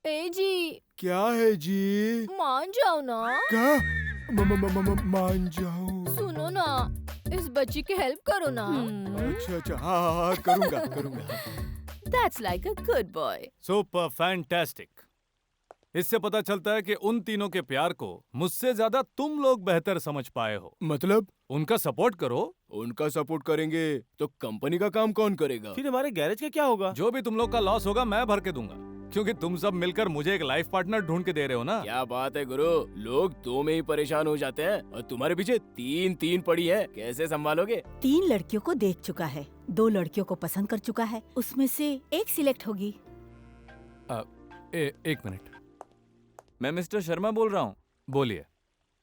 ए जी, क्या है जी? मान जाओ ना। क्या? मान जाऊं? सुनो ना, इस बच्ची की हेल्प करो ना। अच्छा हाँ करूँगा करूँगा। That's like a good boy. Super fantastic. इससे पता चलता है कि उन तीनों के प्यार को मुझसे ज्यादा तुम लोग बेहतर समझ पाए हो। मतलब? उनका सपोर्ट करो। उनका सपोर्ट करेंगे तो कंपनी का काम कौन करेगा? फिर हमारे गैरेज का क्या होगा? जो भी तुम लोग का लॉस होगा मैं भर के दूंगा, क्योंकि तुम सब मिलकर मुझे एक लाइफ पार्टनर ढूंढ के दे रहे हो ना। क्या बात है गुरु, लोग दो में ही परेशान हो जाते हैं और तुम्हारे पीछे तीन पड़ी है, कैसे संभालोगे? 3 लड़कियों को देख चुका है, 2 लड़कियों को पसंद कर चुका है, उसमें से एक सिलेक्ट होगी। एक मिनट, मैं मिस्टर शर्मा बोल रहा हूँ। बोलिए।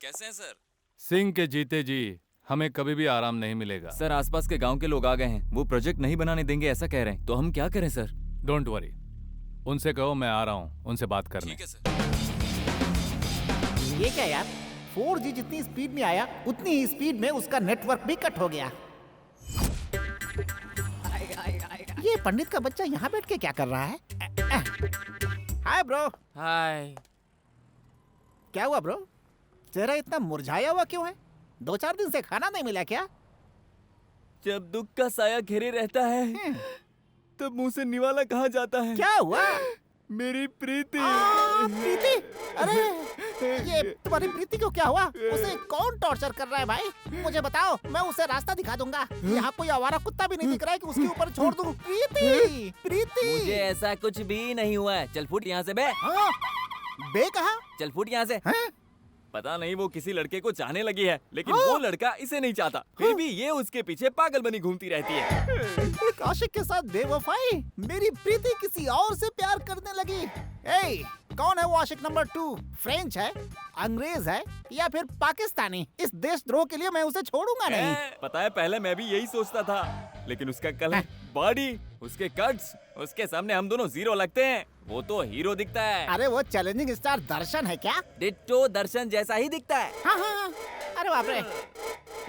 कैसे हैं सर? सिंह के जीते जी हमें कभी भी आराम नहीं मिलेगा। सर आसपास के गांव के लोग आ गए हैं, वो प्रोजेक्ट नहीं बनाने देंगे ऐसा कह रहे हैं, तो हम क्या करें सर? डोंट वरी, उनसे कहो मैं आ रहा हूँ उनसे बात करने। ठीक है सर। ये क्या यार, 4G जितनी स्पीड में आया उतनी ही स्पीड में उसका नेटवर्क भी कट हो गया। ये पंडित का बच्चा यहाँ बैठ के क्या कर रहा है? Hi bro. हाय। क्या हुआ ब्रो, चेहरा इतना मुरझाया हुआ क्यों है? 2-4 दिन से खाना नहीं मिला क्या? जब दुख का साया घेरे रहता है तब मुंह से निवाला कहाँ जाता है? क्या हुआ? मेरी प्रीति। प्रीति? अरे ये तुम्हारी प्रीति को क्या हुआ? उसे कौन टॉर्चर कर रहा है भाई? मुझे बताओ, मैं उसे रास्ता दिखा दूंगा। यहाँ कोई आवारा कुत्ता भी नहीं दिख रहा है कि उसके ऊपर छोड़ दूं। प्रीति, प्रीति। मुझे ऐसा कुछ भी नहीं हुआ है, चल फुट यहाँ से बे। बे कहा? चल फुट यहाँ से। पता नहीं वो किसी लड़के को चाहने लगी है, लेकिन वो लड़का इसे नहीं चाहता, फिर भी ये उसके पीछे पागल बनी घूमती रहती है। कौशिक के साथ बेवफाई? मेरी प्रीति किसी और से प्यार करने लगी। ए, कौन है वो आशिक नंबर 2? फ्रेंच है, अंग्रेज है या फिर पाकिस्तानी? इस देशद्रोह के लिए मैं उसे छोड़ूंगा नहीं। पता है पहले मैं भी यही सोचता था, लेकिन उसका कलर, बॉडी, उसके कट्स, उसके सामने हम दोनों जीरो लगते हैं। वो तो हीरो दिखता है। अरे वो चैलेंजिंग स्टार दर्शन है क्या? डिट्टो दर्शन जैसा ही दिखता है। हाँ। अरे बाप रे,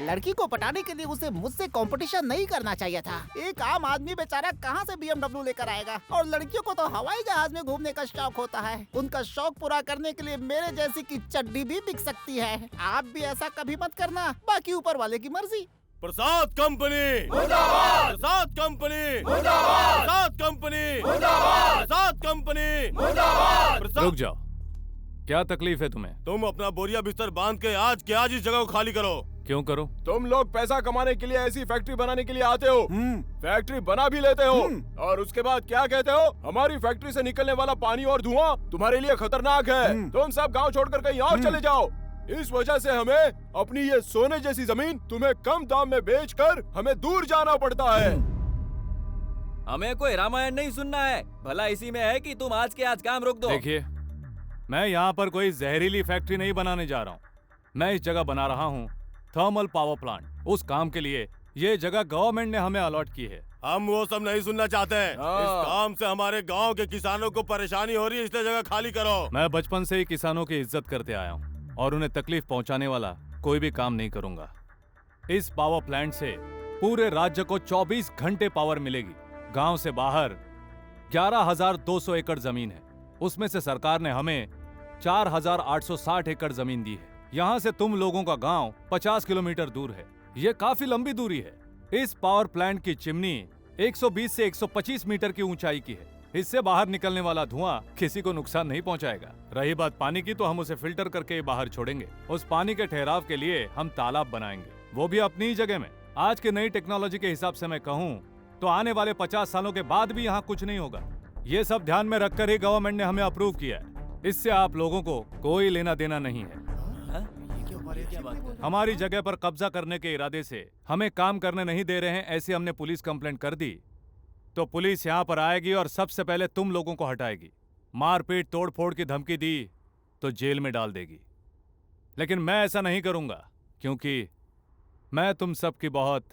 लड़की को पटाने के लिए उसे मुझसे कंपटीशन नहीं करना चाहिए था। एक आम आदमी बेचारा कहाँ से BMW लेकर आएगा? और लड़कियों को तो हवाई जहाज में घूमने का शौक होता है। उनका शौक पूरा करने के लिए मेरे जैसी की चड्डी भी बिक सकती है। आप भी ऐसा कभी मत करना, बाकी ऊपर वाले की मर्जी। प्रसाद कंपनी मुर्दाबाद, प्रसाद कंपनी मुर्दाबाद, प्रसाद कंपनी मुर्दाबाद, प्रसाद कंपनी मुर्दाबाद। रुक जाओ, क्या तकलीफ है तुम्हें? तुम अपना बोरिया बिस्तर बांध के आज के आज इस जगह को खाली करो। क्यों करो? तुम लोग पैसा कमाने के लिए ऐसी फैक्ट्री बनाने के लिए आते हो, फैक्ट्री बना भी लेते हो और उसके बाद क्या कहते हो? हमारी फैक्ट्री से निकलने वाला पानी और धुआं तुम्हारे लिए खतरनाक है, तुम सब गांव छोड़कर कहीं और चले जाओ। इस वजह से हमें अपनी ये सोने जैसी जमीन तुम्हें कम दाम में बेचकर हमें दूर जाना पड़ता है। हमें कोई रामायण नहीं सुनना है, भला इसी में है कि तुम आज के आज काम रोक दो। देखिए, मैं यहाँ पर कोई जहरीली फैक्ट्री नहीं बनाने जा रहा हूँ। मैं इस जगह बना रहा हूँ थर्मल पावर प्लांट। उस काम के लिए ये जगह गवर्नमेंट ने हमें अलॉट की है। हम वो सब नहीं सुनना चाहते हैं। इस काम से हमारे गांव के किसानों को परेशानी हो रही है, इसलिए जगह खाली करो। मैं बचपन से ही किसानों की इज्जत करते आया हूँ और उन्हें तकलीफ पहुँचाने वाला कोई भी काम नहीं करूँगा। इस पावर प्लांट से पूरे राज्य को 24 घंटे पावर मिलेगी। गांव से बाहर 11,200 एकड़ जमीन है, उसमें से सरकार ने हमें 4,860 एकड़ जमीन दी है। यहाँ से तुम लोगों का गांव 50 किलोमीटर दूर है। ये काफी लंबी दूरी है। इस पावर प्लांट की चिमनी 120 से 125 मीटर की ऊंचाई की है। इससे बाहर निकलने वाला धुआं किसी को नुकसान नहीं पहुंचाएगा। रही बात पानी की, तो हम उसे फिल्टर करके बाहर छोड़ेंगे। उस पानी के ठहराव के लिए हम तालाब बनाएंगे, वो भी अपनी ही जगह में। आज की नई टेक्नोलॉजी के हिसाब से मैं कहूँ तो आने वाले 50 सालों के बाद भी यहाँ कुछ नहीं होगा। ये सब ध्यान में रखकर ही गवर्नमेंट ने हमें अप्रूव किया है। इससे आप लोगों को कोई लेना देना नहीं है। हमारी जगह पर कब्जा करने के इरादे से हमें काम करने नहीं दे रहे हैं, ऐसी हमने पुलिस कंप्लेंट कर दी तो पुलिस यहाँ पर आएगी और सबसे पहले तुम लोगों को हटाएगी। मारपीट तोड़फोड़ की धमकी दी तो जेल में डाल देगी। लेकिन मैं ऐसा नहीं करूँगा, क्योंकि मैं तुम सबकी बहुत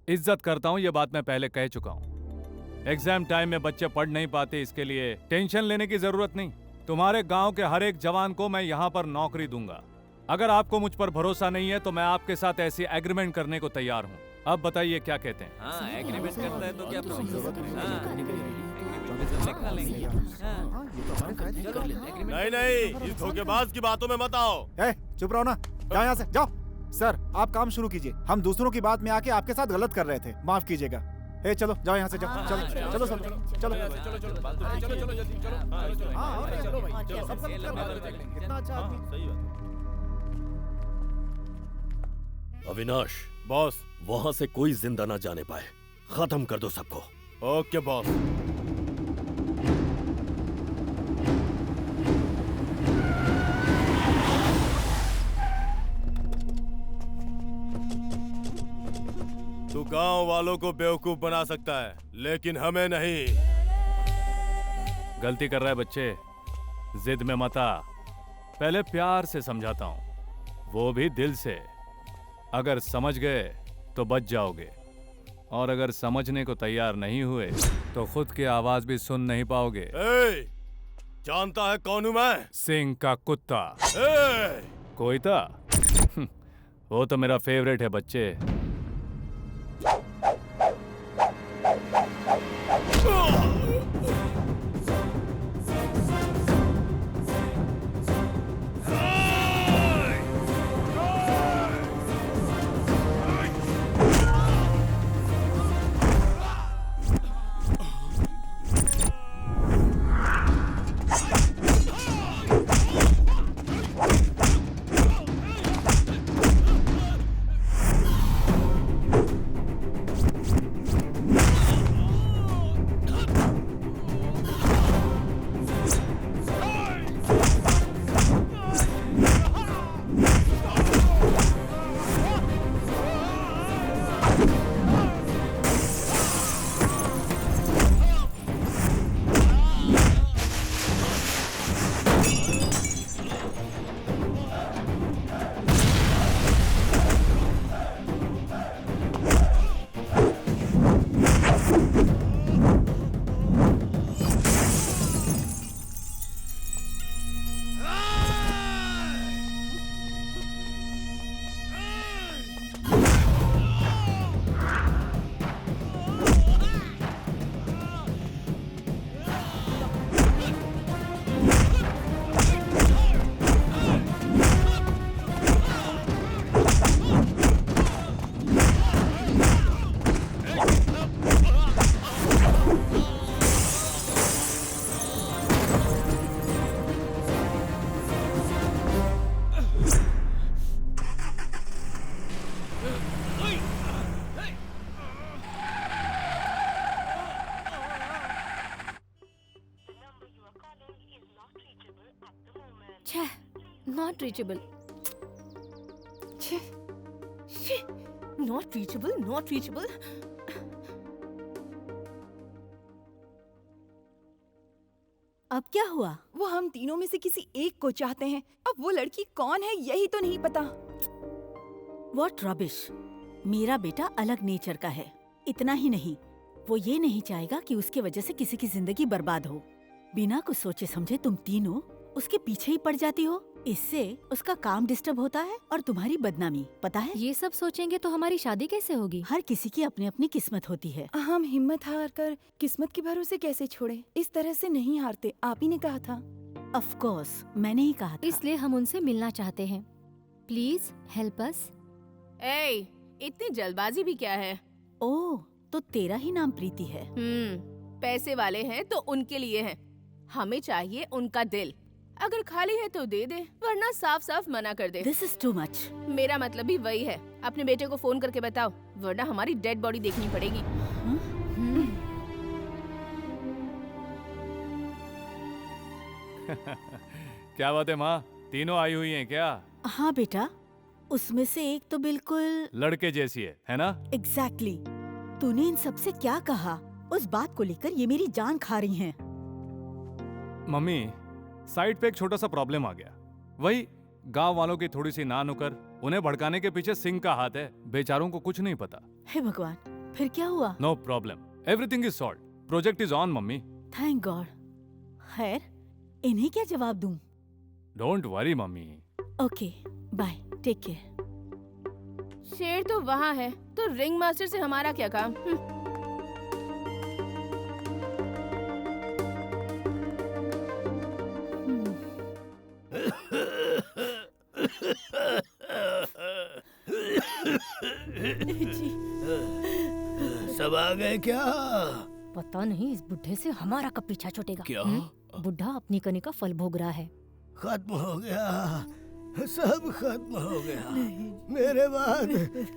इज्जत करता हूँ। ये बात मैं पहले कह चुका हूँ। एग्जाम टाइम में बच्चे पढ़ नहीं पाते, इसके लिए टेंशन लेने की जरूरत नहीं। तुम्हारे गांव के हर एक जवान को मैं यहाँ पर नौकरी दूंगा। अगर आपको मुझ पर भरोसा नहीं है तो मैं आपके साथ ऐसी एग्रीमेंट करने को तैयार हूँ। अब बताइए क्या कहते हैं? हाँ, एग्रीमेंट करता है तो क्या नहीं नहीं, इस धोखेबाज की बातों में मत आओ। चुप रहो ना, जाओ यहाँ से, जाओ। सर आप काम शुरू कीजिए, हम दूसरों की बात में आके आपके साथ गलत कर रहे थे, माफ कीजिएगा। चलो जाओ यहाँ से, जाओ। चलो चलो चलो चलो कितना अच्छा आदमी। अविनाश बॉस, वहां से कोई जिंदा ना जाने पाए, खत्म कर दो सबको। Okay boss. तू गांव वालों को बेवकूफ बना सकता है, लेकिन हमें नहीं। गलती कर रहा है बच्चे, जिद में मत आ। पहले प्यार से समझाता हूँ, वो भी दिल से। अगर समझ गए तो बच जाओगे, और अगर समझने को तैयार नहीं हुए तो खुद की आवाज भी सुन नहीं पाओगे। जानता है कौन हूं मैं? सिंह का कुत्ता। कोयता? वो तो मेरा फेवरेट है बच्चे। Not reachable. Not reachable, not reachable. अब क्या हुआ? वो हम तीनों में से किसी एक को चाहते हैं। अब वो लड़की कौन है यही तो नहीं पता। What rubbish! मेरा बेटा अलग नेचर का है। इतना ही नहीं, वो ये नहीं चाहेगा कि उसके वजह से किसी की जिंदगी बर्बाद हो। बिना कुछ सोचे समझे तुम तीनों उसके पीछे ही पड़ जाती हो। इससे उसका काम डिस्टर्ब होता है और तुम्हारी बदनामी, पता है? ये सब सोचेंगे तो हमारी शादी कैसे होगी? हर किसी की अपनी अपनी किस्मत होती है। हम हिम्मत हार कर किस्मत के भरोसे कैसे छोड़े? इस तरह से नहीं हारते, आप ही ने कहा था। ऑफ कोर्स, मैंने ही कहा था। इसलिए हम उनसे मिलना चाहते हैं। Please help us. इतनी जल्दबाजी भी क्या है? ओह, तो तेरा ही नाम प्रीति है। पैसे वाले हैं तो उनके लिए हैं। हमें चाहिए उनका दिल। अगर खाली है तो दे दे, वरना साफ साफ मना कर दे। This is too much. मेरा मतलब भी वही है। अपने बेटे को फोन करके बताओ, वरना हमारी डेड बॉडी देखनी पड़ेगी। क्या बात है माँ, तीनों आई हुई हैं क्या? हाँ बेटा, उसमें से एक तो बिल्कुल लड़के जैसी है ना? Exactly. तूने इन सबसे क्या कहा? उस बात को लेकर ये मेरी जान खा रही हैं। मम्मी, साइड पे एक छोटा सा प्रॉब्लम आ गया। वही गांव वालों की थोड़ी सी ना नुकर, उन्हें भड़काने के पीछे सिंह का हाथ है। बेचारों को कुछ नहीं पता। हे भगवान, फिर क्या हुआ? No problem, everything is solve. Project is on mummy. Thank god. खैर, इन्हें क्या जवाब दूं? Don't worry mummy. Okay, bye, take care. शेर तो वहाँ है, तो रिंग मास्टर से हमारा क्या काम? सब आ गए क्या? पता नहीं इस बुढ़े से हमारा कब पीछा छूटेगा। क्या? बुढ़ा अपनी कनी का फल भोग रहा है। खत्म हो गया, सब खत्म हो गया। मेरे बाद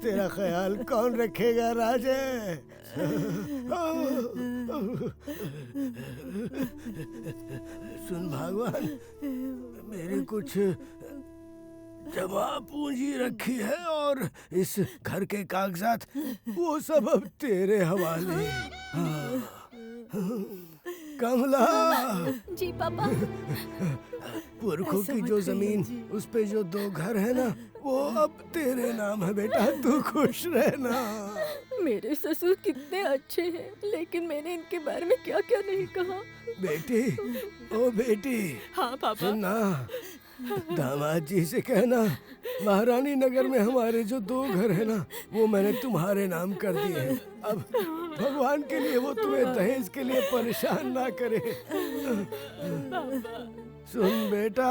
तेरा ख्याल कौन रखेगा राजे? सुन भगवान, मेरी कुछ जमा पूंजी रखी है और इस घर के कागजात वो सब अब तेरे हवाले। कमला। जी पापा। पुरखों की जो जमीन, उस पे जो 2 घर है ना, वो अब तेरे नाम है बेटा, तू खुश रहना। मेरे ससुर कितने अच्छे हैं, लेकिन मैंने इनके बारे में क्या क्या नहीं कहा। बेटी, ओ बेटी। हाँ पापा। सुनना, दामाद जी से कहना महारानी नगर में हमारे जो 2 घर है ना, वो मैंने तुम्हारे नाम कर दिए हैं। अब भगवान के लिए वो तुम्हें दहेज के लिए परेशान ना करे। सुन बेटा,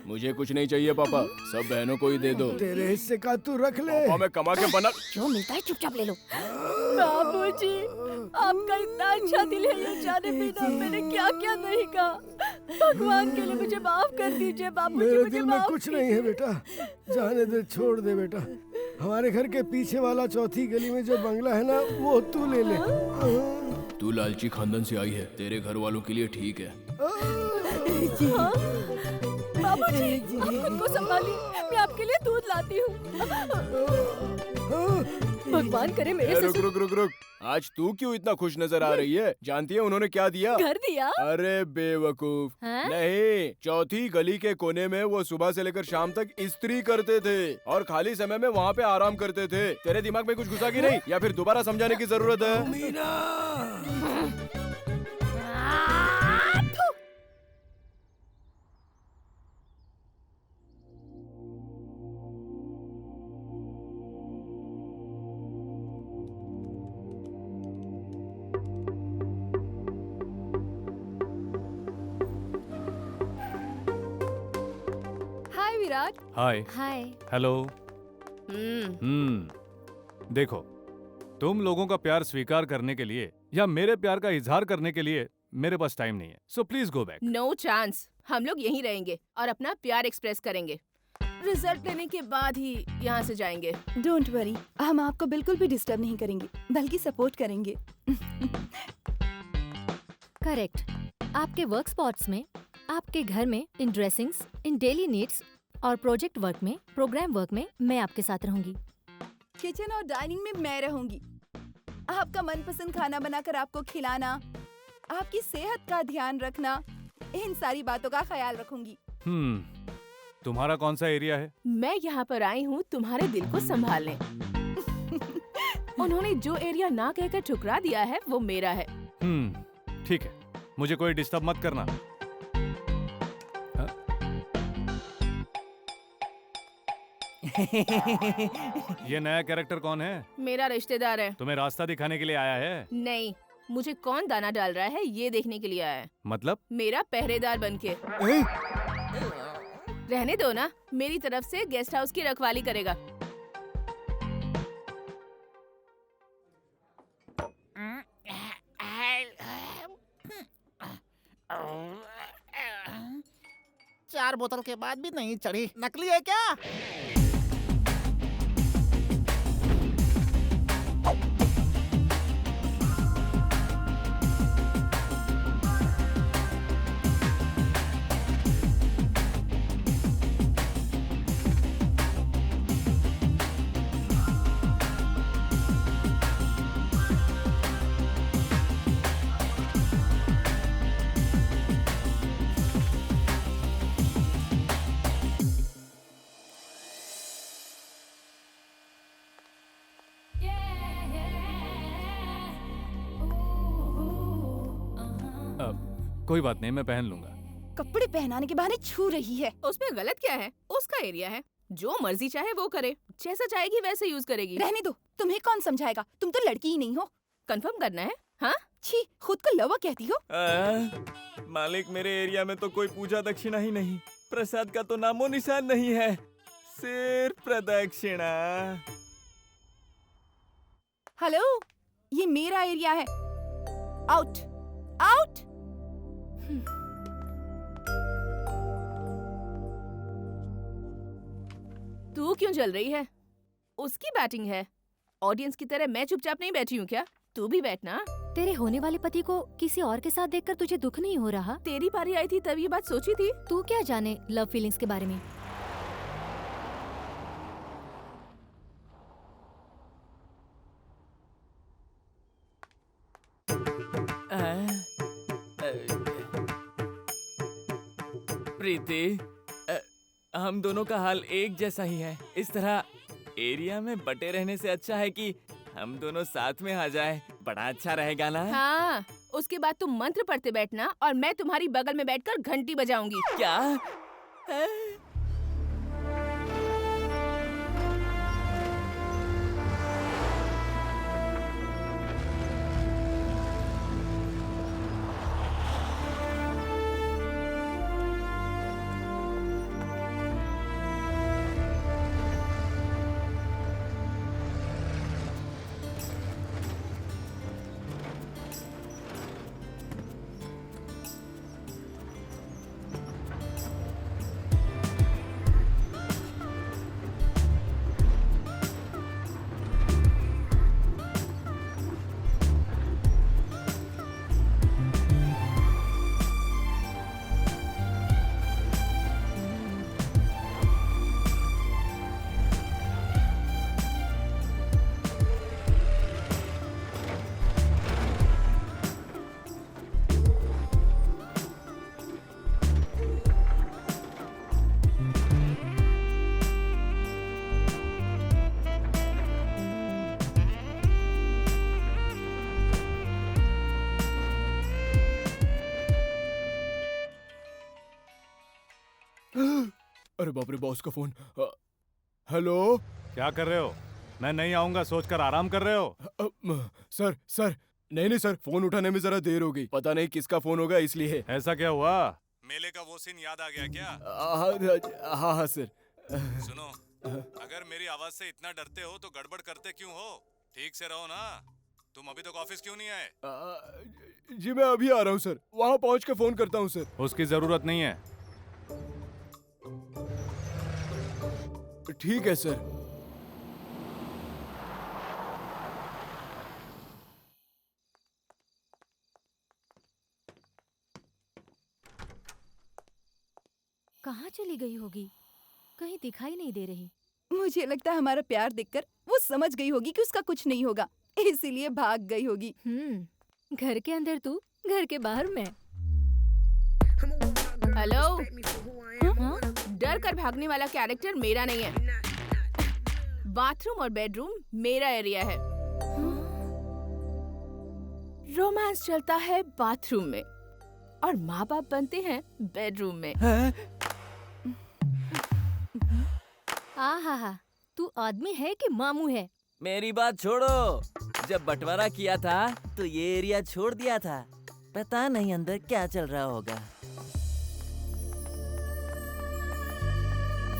मुझे कुछ नहीं चाहिए पापा, सब बहनों को ही दे दो। तेरे हिस्से का तू रख ले। पापा मैं कमा के बना। जो मिलता है चुपचाप ले लो। बाबूजी, आपका इतना अच्छा दिल है, ये जाने बिना मैंने क्या क्या नहीं कहा। भगवान के लिए मुझे माफ कर दीजिए बाबूजी। मेरे दिल में कुछ नहीं है बेटा, जाने दे, छोड़ दे बेटा। हमारे घर के पीछे वाला चौथी गली में जो बंगला है ना, वो तू ले ले। तू लालची खानदान से आई है, तेरे घर वालों के लिए ठीक है। हाँ? बाबूजी, आप खुद को संभालिए, मैं आपके लिए दूध लाती हूँ। भगवान करे मेरे रुक रुक रुक रुक, आज तू क्यों इतना खुश नजर आ रही है? जानती है उन्होंने क्या दिया? घर दिया? अरे बेवकूफ, नहीं, चौथी गली के कोने में वो सुबह से लेकर शाम तक इस्त्री करते थे और खाली समय में वहाँ पे आराम करते थे। तेरे दिमाग में कुछ घुसा कि नहीं, या फिर दोबारा समझाने की जरूरत है? हाय विराट। हाय। हाय। हेलो। देखो, तुम लोगों का प्यार स्वीकार करने के लिए या मेरे प्यार का इजहार करने के लिए मेरे पास टाइम नहीं है, so please go back. No chance, हम लोग यहीं रहेंगे और अपना प्यार एक्सप्रेस करेंगे। रिजल्ट लेने के बाद ही यहाँ से जाएंगे। डोंट वरी, हम आपको बिल्कुल भी डिस्टर्ब नहीं करेंगे, बल्कि सपोर्ट करेंगे। करेक्ट। आपके वर्क स्पॉट्स में, आपके घर में, इन ड्रेसिंग्स, इन डेली नीड्स और प्रोजेक्ट वर्क में, प्रोग्राम वर्क में मैं आपके साथ रहूंगी। किचन और डाइनिंग में मैं रहूंगी। आपका मनपसंद खाना बनाकर आपको खिलाना, आपकी सेहत का ध्यान रखना, इन सारी बातों का ख्याल रखूंगी। तुम्हारा कौन सा एरिया है? मैं यहाँ पर आई हूँ तुम्हारे दिल को संभालने। उन्होंने जो एरिया ना कहकर ठुकरा दिया है, वो मेरा है। ठीक है, मुझे कोई डिस्टर्ब मत करना। ये नया कैरेक्टर कौन है? मेरा रिश्तेदार है। तुम्हें रास्ता दिखाने के लिए आया है? नहीं, मुझे कौन दाना डाल रहा है ये देखने के लिए आया है। मतलब? मेरा पहरेदार बनके। रहने दो ना, मेरी तरफ से गेस्ट हाउस की रखवाली करेगा। चार बोतल के बाद भी नहीं चढ़ी, नकली है क्या? कोई बात नहीं, मैं पहन लूंगा। कपड़े पहनाने के बहाने छू रही है। उसमें गलत क्या है? उसका एरिया है, जो मर्जी चाहे वो करे, जैसा चाहेगी वैसे यूज करेगी। रहने दो, तुम्हें कौन समझाएगा? तुम तो लड़की ही नहीं हो। कंफर्म करना है? हाँ? छी, खुद को लवा कहती हो? मालिक, मेरे एरिया में तो कोई पूजा दक्षिणा ही नहीं, प्रसाद का तो नामो निशान नहीं है, सिर्फ प्रदक्षिणा। हेलो, ये मेरा एरिया है। Out, out. तू क्यों जल रही है? उसकी बैटिंग है। ऑडियंस की तरह मैं चुपचाप नहीं बैठी हूँ क्या? तू भी बैठना। तेरे होने वाले पति को किसी और के साथ देखकर तुझे दुख नहीं हो रहा? तेरी बारी आई थी तब ये बात सोची थी। तू क्या जाने लव फीलिंग्स के बारे में? प्रीति, हम दोनों का हाल एक जैसा ही है। इस तरह एरिया में बटे रहने से अच्छा है कि हम दोनों साथ में आ जाए। बड़ा अच्छा रहेगा ना? हाँ, उसके बाद तुम मंत्र पढ़ते बैठना और मैं तुम्हारी बगल में बैठकर घंटी बजाऊंगी। क्या? अरे बाप रे, बॉस का फोन। हेलो, क्या कर रहे हो? मैं नहीं आऊंगा सोचकर आराम कर रहे हो? सर नहीं सर, फोन उठाने में जरा देर हो गई। पता नहीं किसका फोन होगा इसलिए। ऐसा क्या हुआ? मेले का वो सीन याद आ गया क्या? हाँ सर। सुनो, अगर मेरी आवाज से इतना डरते हो तो गड़बड़ करते क्यों हो? ठीक से रहो ना। तुम अभी तक ऑफिस क्यों नहीं आए? जी मैं अभी आ रहा हूँ सर, वहाँ पहुँच के फोन करता हूँ सर। उसकी जरूरत नहीं है। ठीक है सर। कहाँ चली गई होगी? कहीं दिखाई नहीं दे रही। मुझे लगता है हमारा प्यार देखकर वो समझ गई होगी कि उसका कुछ नहीं होगा, इसीलिए भाग गई होगी। घर के अंदर तू, घर के बाहर मैं। हेलो, डर कर भागने वाला कैरेक्टर मेरा नहीं है। बाथरूम और बेडरूम मेरा एरिया है। रोमांस चलता है बाथरूम में और माँ बाप बनते हैं बेडरूम में। आहा, तू आदमी है कि मामू है? मेरी बात छोड़ो। जब बंटवारा किया था तो ये एरिया छोड़ दिया था। पता नहीं अंदर क्या चल रहा होगा।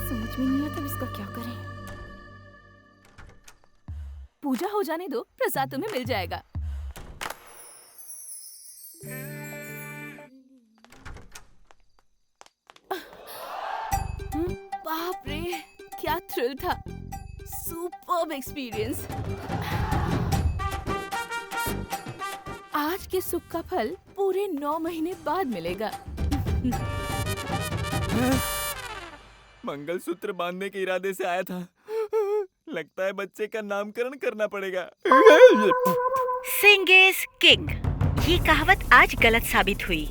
समझ में नहीं आता इसका क्या करें। पूजा हो जाने दो, प्रसाद तुम्हें मिल जाएगा। बाप रे, क्या थ्रिल था। Superb experience. आज के सुख का फल पूरे 9 महीने बाद मिलेगा। मंगलसूत्र बांधने के इरादे से आया था। लगता है बच्चे का नामकरण करना पड़ेगा। सिंह इज किंग, ये कहावत आज गलत साबित हुई।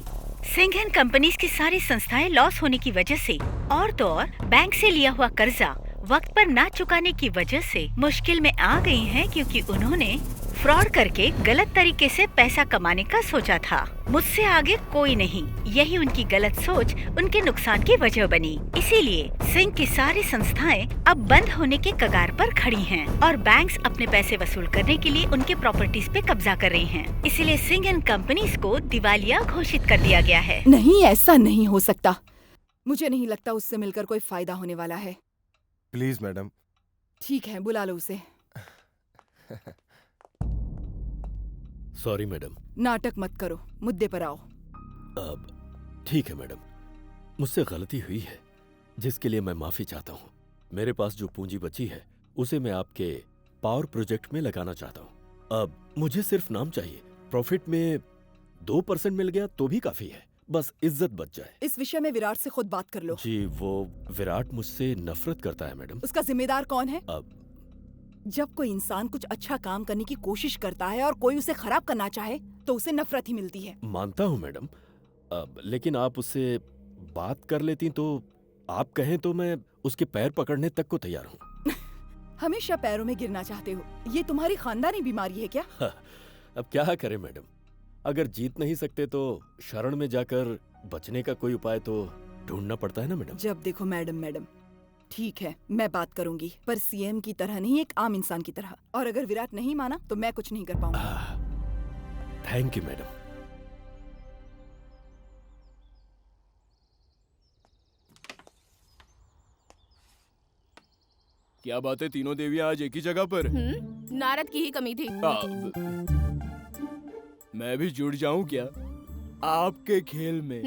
सिंह एंड कंपनीज की सारी संस्थाएं लॉस होने की वजह से और तो और बैंक से लिया हुआ कर्जा वक्त पर ना चुकाने की वजह से मुश्किल में आ गई हैं, क्योंकि उन्होंने फ्रॉड करके गलत तरीके से पैसा कमाने का सोचा था। मुझसे आगे कोई नहीं, यही उनकी गलत सोच उनके नुकसान की वजह बनी। इसीलिए सिंह की सारी संस्थाएं अब बंद होने के कगार पर खड़ी हैं और बैंक्स अपने पैसे वसूल करने के लिए उनके प्रॉपर्टीज पे कब्जा कर रही हैं। इसीलिए सिंह एंड कंपनीज को दिवालिया घोषित कर दिया गया है। नहीं, ऐसा नहीं हो सकता। मुझे नहीं लगता उससे मिलकर कोई फायदा होने वाला है। Please madam. ठीक है, बुला लो उसे। Sorry madam. नाटक मत करो, मुद्दे पर आओ। अब ठीक है मैडम, मुझसे गलती हुई है जिसके लिए मैं माफी चाहता हूँ। मेरे पास जो पूंजी बची है उसे मैं आपके पावर प्रोजेक्ट में लगाना चाहता हूँ। अब मुझे सिर्फ नाम चाहिए। प्रॉफिट में 2% मिल गया तो भी काफी है, बस इज्जत बच जाए। इस विषय में विराट से खुद बात कर लो। जी, वो विराट मुझसे नफरत करता है मैडम। उसका जिम्मेदार कौन है? अब जब कोई इंसान कुछ अच्छा काम करने की कोशिश करता है और कोई उसे खराब करना चाहे तो उसे नफरत ही मिलती है। मानता हूँ मैडम, अब लेकिन आप उससे बात कर लेती तो आप कहें तो मैं उसके पैर पकड़ने तक को तैयार हूँ। हमेशा पैरों में गिरना चाहते हो, ये तुम्हारी खानदानी बीमारी है क्या? अब क्या करें मैडम, अगर जीत नहीं सकते तो शरण में जाकर बचने का कोई उपाय तो ढूंढना पड़ता है ना मैडम। जब देखो मैडम मैडम। ठीक है, मैं बात करूंगी, पर सीएम की तरह नहीं, एक आम इंसान की तरह। और अगर विराट नहीं माना तो मैं कुछ नहीं कर पाऊंगा। Thank you madam. क्या बात है, तीनों देवियां आज एक ही जगह पर? नारद की ही कमी थी। मैं भी जुड़ जाऊं क्या आपके खेल में?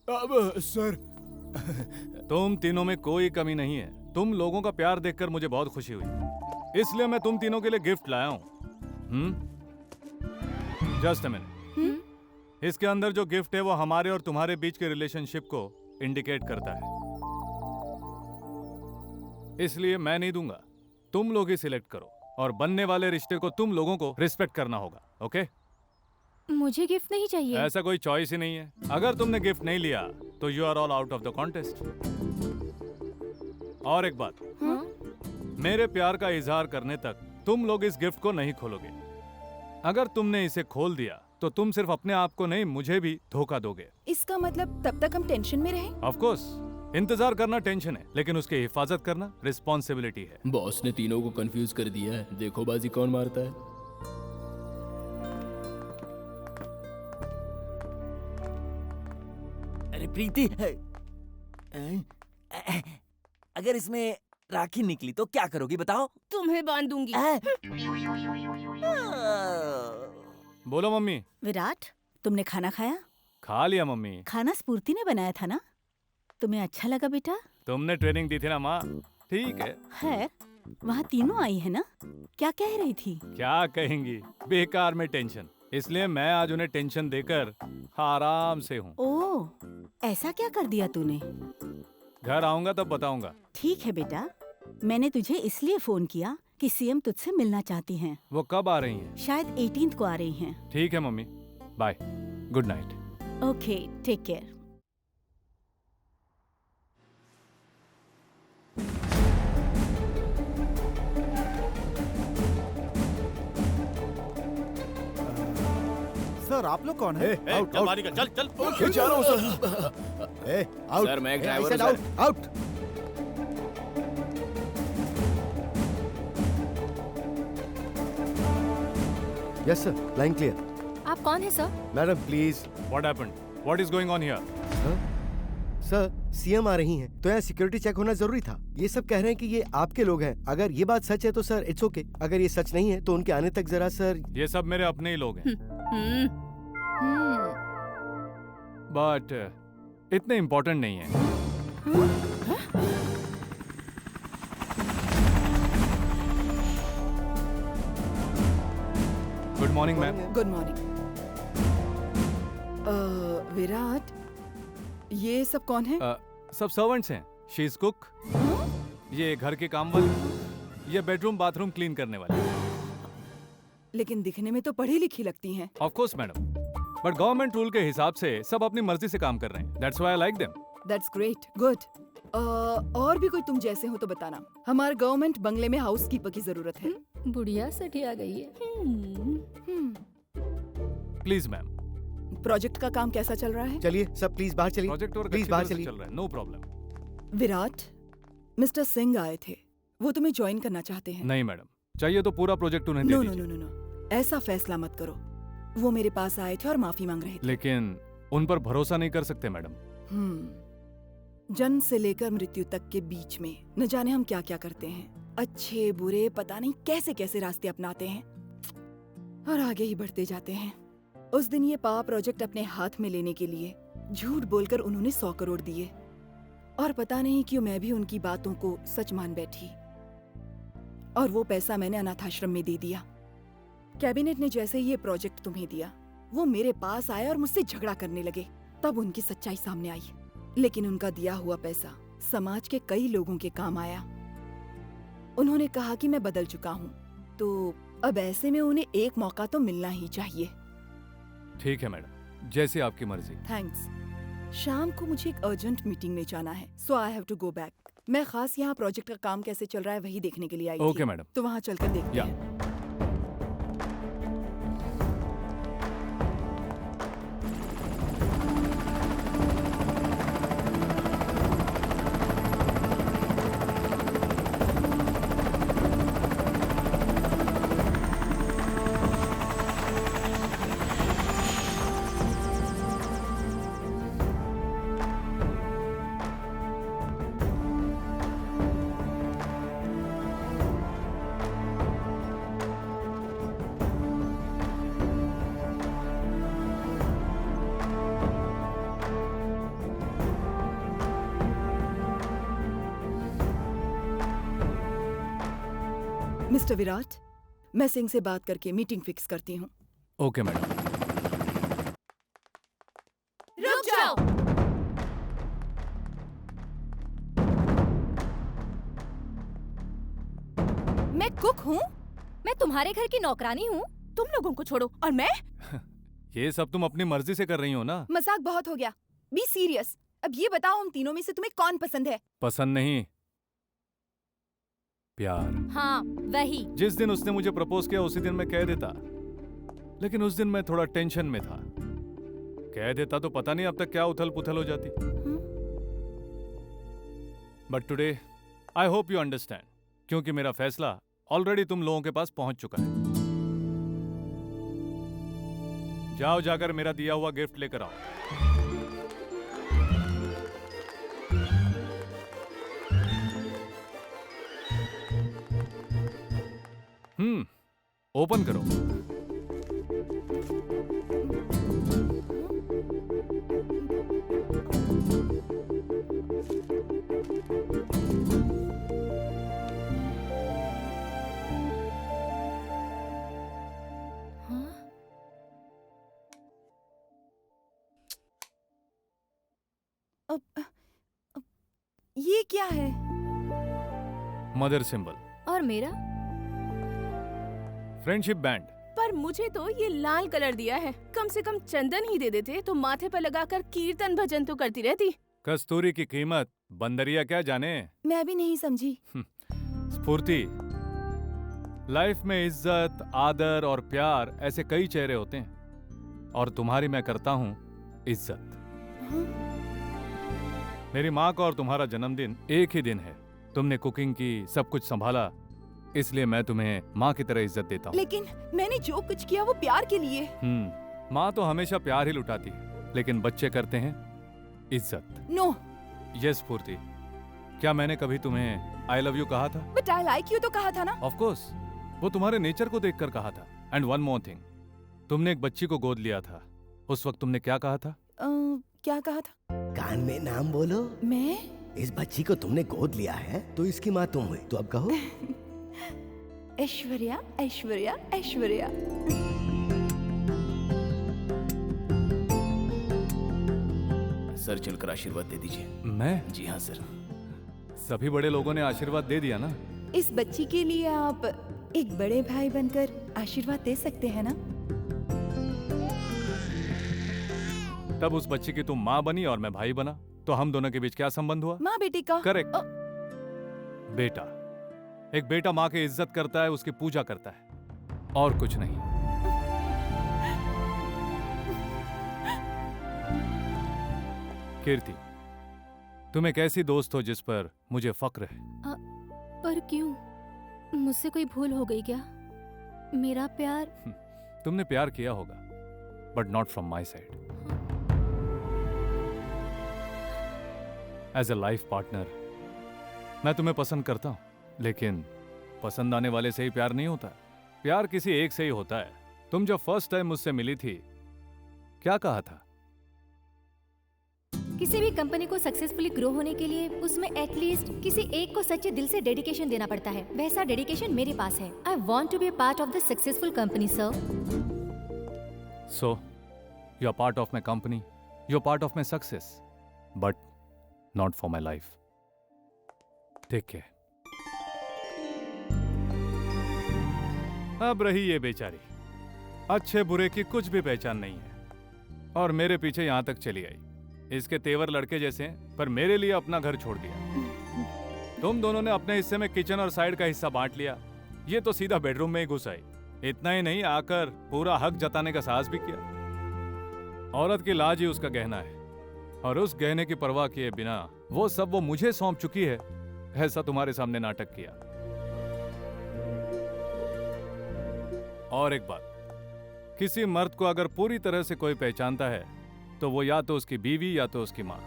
अब सर तुम तीनों में कोई कमी नहीं है। तुम लोगों का प्यार देखकर मुझे बहुत खुशी हुई, इसलिए मैं तुम तीनों के लिए गिफ्ट लाया हूँ। Just a minute. इसके अंदर जो गिफ्ट है वो हमारे और तुम्हारे बीच के रिलेशनशिप को इंडिकेट करता है, इसलिए मैं नहीं दूंगा, तुम लोग ही सिलेक्ट करो। और बनने वाले रिश्ते को तुम लोगों को रिस्पेक्ट करना होगा, ओके? मुझे गिफ्ट नहीं चाहिए। ऐसा कोई चॉइस ही नहीं है। अगर तुमने गिफ्ट नहीं लिया तो you are all out of the contest. और एक बात, मेरे प्यार का इजहार करने तक तुम लोग इस गिफ्ट को नहीं खोलोगे। अगर तुमने इसे खोल दिया तो तुम सिर्फ अपने आप को नहीं, मुझे भी धोखा दोगे। इसका मतलब तब तक हम टेंशन में रहें? ऑफ कोर्स, इंतजार करना टेंशन है, लेकिन उसकी हिफाजत करना रिस्पॉन्सिबिलिटी है। बॉस ने तीनों को कंफ्यूज कर दिया है। देखो बाजी कौन मारता है। अरे प्रीति, अगर इसमें राखी निकली तो क्या करोगी बताओ? तुम्हें बांध दूंगी। बोलो मम्मी। विराट, तुमने खाना खाया? खा लिया मम्मी। खाना स्फूर्ति ने बनाया था ना? तुम्हें अच्छा लगा बेटा? तुमने ट्रेनिंग दी थी ना माँ। ठीक है। वहाँ तीनों आई है ना? क्या कह रही थी? क्या कहेंगी, बेकार में टेंशन, इसलिए मैं आज उन्हें टेंशन देकर आराम से हूँ। ओह, ऐसा क्या कर दिया तूने? घर आऊंगा तब बताऊंगा। ठीक है बेटा, मैंने तुझे इसलिए फोन किया कि सीएम तुझसे मिलना चाहती हैं। वो कब आ रही हैं? शायद 18th को आ रही हैं। ठीक है mummy, bye, good night. Okay, take care. Sir, आप लोग कौन है? चल चल ओके, जा रहा हूं सर। आउट सर, मैं एक ड्राइवर हूं sir. Out. Yes sir, line clear. आप कौन है sir? Madam please. What happened? What is going on here? Sir, CM आ रही हैं, तो यहाँ सिक्योरिटी चेक होना जरूरी था। ये सब कह रहे हैं कि ये आपके लोग हैं। अगर ये बात सच है तो सर इट्स ओके, अगर ये सच नहीं है तो उनके आने तक जरा सर। ये सब मेरे अपने ही लोग हैं, बट इतने इम्पोर्टेंट नहीं है। Good morning ma'am. Good morning. Virat, ये सब कौन है? सब सर्वेंट्स हैं। शी इज कुक, ये घर के काम वाले, ये बेडरूम बाथरूम क्लीन करने वाले। लेकिन दिखने में तो पढ़ी लिखी लगती हैं। Of course madam, but government rule के हिसाब से सब अपनी मर्जी से काम कर रहे हैं। That's why I like them. That's great, good. और भी कोई तुम जैसे हो तो बताना। हमारे गवर्नमेंट बंगले में हाउस कीपर की जरूरत है। बुढ़िया सठिया गई है। Please ma'am. प्रोजेक्ट का काम कैसा चल रहा है? चलिए सब प्लीज बाहर चलिए। प्रोजेक्ट वर्क प्लीज अच्छी बाहर तरह से चलिए। चल रहा है, no problem. Virat, mister Singh आए थे, वो तुम्हें ज्वाइन करना चाहते हैं। नहीं मैडम, चाहिए तो पूरा प्रोजेक्ट उन्हें दे नो दीजिए। नो नो नो, ऐसा फैसला मत करो। वो मेरे पास आए थे और माफी मांग रहे थे। लेकिन उन पर भरोसा नहीं कर सकते मैडम। जन्म से लेकर मृत्यु तक के बीच में न जाने हम क्या क्या करते हैं। अच्छे बुरे पता नहीं कैसे कैसे रास्ते अपनाते हैं और आगे ही बढ़ते जाते हैं। उस दिन ये पावर प्रोजेक्ट अपने हाथ में लेने के लिए झूठ बोलकर उन्होंने 100 करोड़ दिए और पता नहीं क्यों मैं भी उनकी बातों को सच मान बैठी और वो पैसा मैंने अनाथाश्रम में दे दिया। कैबिनेट ने जैसे ही ये प्रोजेक्ट तुम्हें दिया, वो मेरे पास आए और मुझसे झगड़ा करने लगे। तब उनकी सच्चाई सामने आई, लेकिन उनका दिया हुआ पैसा समाज के कई लोगों के काम आया। उन्होंने कहा कि मैं बदल चुका हूँ, तो अब ऐसे में उन्हें एक मौका तो मिलना ही चाहिए। ठीक है मैडम, जैसी आपकी मर्जी। थैंक्स। शाम को मुझे एक अर्जेंट मीटिंग में जाना है, so I have to go back. मैं खास यहाँ प्रोजेक्ट का काम कैसे चल रहा है वही देखने के लिए आई थी। Okay madam. तो वहाँ चलकर देखते हैं। मिस्टर विराट, मैं सिंह से बात करके मीटिंग फिक्स करती हूँ। Okay madam. रुक जाओ। मैं कुक हूँ? मैं तुम्हारे घर की नौकरानी हूँ? तुम लोगों को छोड़ो, और मैं? ये सब तुम अपनी मर्जी से कर रही हो ना। मजाक बहुत हो गया, बी सीरियस। अब ये बताओ, हम तीनों में से तुम्हें कौन पसंद है? पसंद नहीं, प्यार। हाँ वही। जिस दिन उसने मुझे प्रपोज किया उसी दिन मैं कह देता, लेकिन उस दिन मैं थोड़ा टेंशन में था। कह देता तो पता नहीं अब तक क्या उथल पुथल हो जाती। But today I hope you understand, क्योंकि मेरा फैसला ऑलरेडी तुम लोगों के पास पहुंच चुका है। जाओ, जाकर मेरा दिया हुआ गिफ्ट लेकर आओ। ओपन करो। ये क्या है? Mother symbol. और मेरा? Friendship band. पर मुझे तो ये लाल कलर दिया है। कम से कम चंदन ही दे देते तो माथे पर लगाकर कीर्तन भजन तो करती रहती। कस्तूरी की कीमत बंदरिया क्या जाने। मैं भी नहीं समझी। स्फूर्ति, लाइफ में इज्जत, आदर और प्यार ऐसे कई चेहरे होते हैं, और तुम्हारी मैं करता हूँ इज्जत। मेरी माँ का और तुम्हारा जन्मदिन एक ही दिन है। तुमने कुकिंग की, सब कुछ संभाला, इसलिए मैं तुम्हें माँ की तरह इज्जत देता हूँ। लेकिन मैंने जो कुछ किया वो प्यार के लिए। माँ तो हमेशा प्यार ही लुटाती है, लेकिन बच्चे करते हैं इज्जत। नो। यस स्फूर्ति, क्या मैंने कभी तुम्हें आई लव यू कहा था? बट आई लाइक यू तो कहा था ना। ऑफ कोर्स, वो तुम्हारे नेचर को देखकर कहा था। एंड वन मोर थिंग, तुमने एक बच्ची को गोद लिया था, उस वक्त तुमने क्या कहा था? क्या कहा था? कान में नाम बोलो। मैं? इस बच्ची को तुमने गोद लिया है तो इसकी माँ तुम हुई, तो अब कहो। ऐश्वर्या, ऐश्वर्या, ऐश्वर्या। सर चलकर आशीर्वाद दे दीजिए। मैं? जी हाँ सर। सभी बड़े लोगों ने आशीर्वाद दे दिया ना। इस बच्ची के लिए आप एक बड़े भाई बनकर आशीर्वाद दे सकते हैं ना? तब उस बच्ची की तुम माँ बनी और मैं भाई बना। तो हम दोनों के बीच क्या संबंध हुआ? माँ बेटी का। करेक्ट। बेटा, एक बेटा माँ की इज्जत करता है, उसकी पूजा करता है, और कुछ नहीं। कीर्ति, तुम एक ऐसी दोस्त हो जिस पर मुझे फक्र है। पर क्यों? मुझसे कोई भूल हो गई क्या? मेरा प्यार। तुमने प्यार किया होगा, but not from my side. As a life partner मैं तुम्हें पसंद करता हूं, लेकिन पसंद आने वाले से ही प्यार नहीं होता। प्यार किसी एक से ही होता है। तुम जब फर्स्ट टाइम मुझसे मिली थी, क्या कहा था? किसी भी कंपनी को सक्सेसफुली ग्रो होने के लिए उसमें एटलीस्ट किसी एक को सच्चे दिल से डेडिकेशन देना पड़ता है। वैसा डेडिकेशन मेरे पास है। I want to be part of the successful company sir. So you are part of my company, you are part of my success, but not for my life. Take care. अब रही ये बेचारी, अच्छे बुरे की कुछ भी पहचान नहीं है, और मेरे पीछे यहां तक चली आई। इसके तेवर लड़के जैसे हैं, पर मेरे लिए अपना घर छोड़ दिया। तुम दोनों ने अपने हिस्से में किचन और साइड का हिस्सा बांट लिया। ये तो सीधा बेडरूम में ही घुस आई। इतना ही नहीं, आकर पूरा हक जताने का साहस भी किया। औरत की लाज ही उसका गहना है, और उस गहने की परवाह किए बिना वो सब वो मुझे सौंप चुकी है। ऐसा तुम्हारे सामने नाटक किया। और एक बात, किसी मर्द को अगर पूरी तरह से कोई पहचानता है तो वो या तो उसकी बीवी या तो उसकी मां।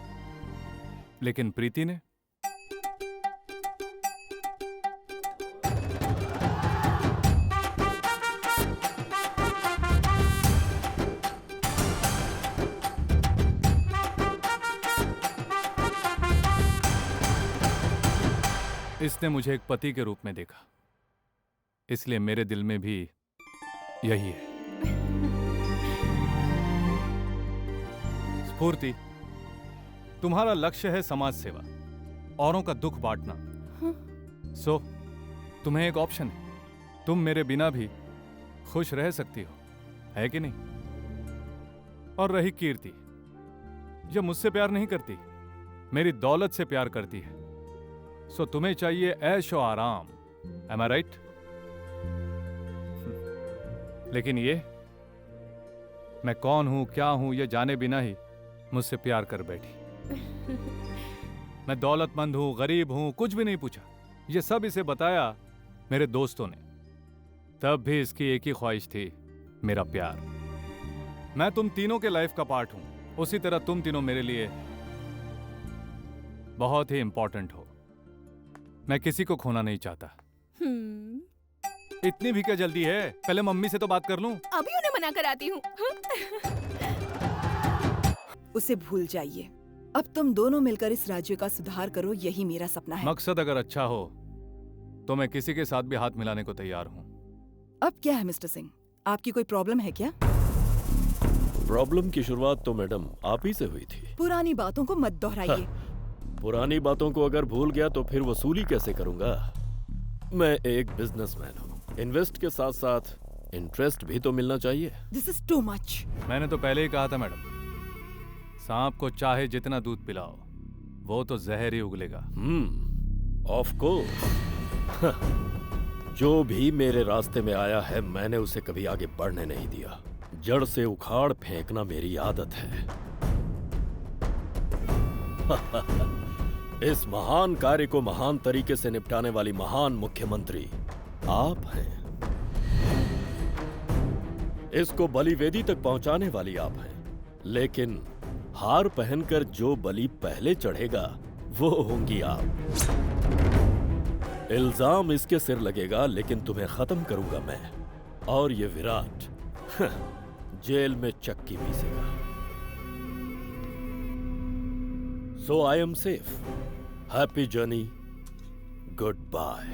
लेकिन प्रीति ने इसने मुझे एक पति के रूप में देखा, इसलिए मेरे दिल में भी यही है। स्फूर्ति, तुम्हारा लक्ष्य है समाज सेवा, औरों का दुख बांटना। सो तुम्हें एक ऑप्शन है। तुम मेरे बिना भी खुश रह सकती हो, है कि नहीं? और रही कीर्ति, यह मुझसे प्यार नहीं करती, मेरी दौलत से प्यार करती है। सो तुम्हें चाहिए ऐश और आराम। एम आई राइट? लेकिन ये, मैं कौन हूं, क्या हूं, यह जाने बिना ही मुझसे प्यार कर बैठी। मैं दौलतमंद हूं, गरीब हूं, कुछ भी नहीं पूछा। ये सब इसे बताया मेरे दोस्तों ने। तब भी इसकी एक ही ख्वाहिश थी, मेरा प्यार। मैं तुम तीनों के लाइफ का पार्ट हूं, उसी तरह तुम तीनों मेरे लिए बहुत ही इंपॉर्टेंट हो। मैं किसी को खोना नहीं चाहता। इतनी भी क्या जल्दी है? पहले मम्मी से तो बात कर लूं। अभी उन्हें मना कर आती हूँ। उसे भूल जाइए। अब तुम दोनों मिलकर इस राज्य का सुधार करो, यही मेरा सपना है। मकसद अगर अच्छा हो तो मैं किसी के साथ भी हाथ मिलाने को तैयार हूँ। अब क्या है मिस्टर सिंह, आपकी कोई प्रॉब्लम है क्या? प्रॉब्लम की शुरुआत तो मैडम आप ही से हुई थी। पुरानी बातों को मत दोहराइए। पुरानी बातों को अगर भूल गया तो फिर वसूली कैसे करूंगा? मैं एक बिजनेसमैन हूँ, इन्वेस्ट के साथ साथ इंटरेस्ट भी तो मिलना चाहिए। This is too much. मैंने तो पहले ही कहा था मैडम, सांप को चाहे जितना दूध पिलाओ, वो तो जहर ही उगलेगा। Of course. जो भी मेरे रास्ते में आया है, मैंने उसे कभी आगे बढ़ने नहीं दिया। जड़ से उखाड़ फेंकना मेरी आदत है। इस महान कार्य को महान तरीके से निपटाने वाली महान मुख्यमंत्री आप हैं। इसको बलि वेदी तक पहुंचाने वाली आप हैं। लेकिन हार पहनकर जो बलि पहले चढ़ेगा वो होंगी आप। इल्जाम इसके सिर लगेगा, लेकिन तुम्हें खत्म करूंगा मैं। और ये विराट जेल में चक्की पीसेगा। So I am safe. Happy journey, good bye.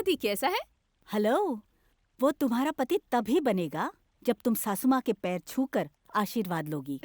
पति कैसा है? हेलो, वो तुम्हारा पति तभी बनेगा जब तुम सासू माँ के पैर छूकर आशीर्वाद लोगी।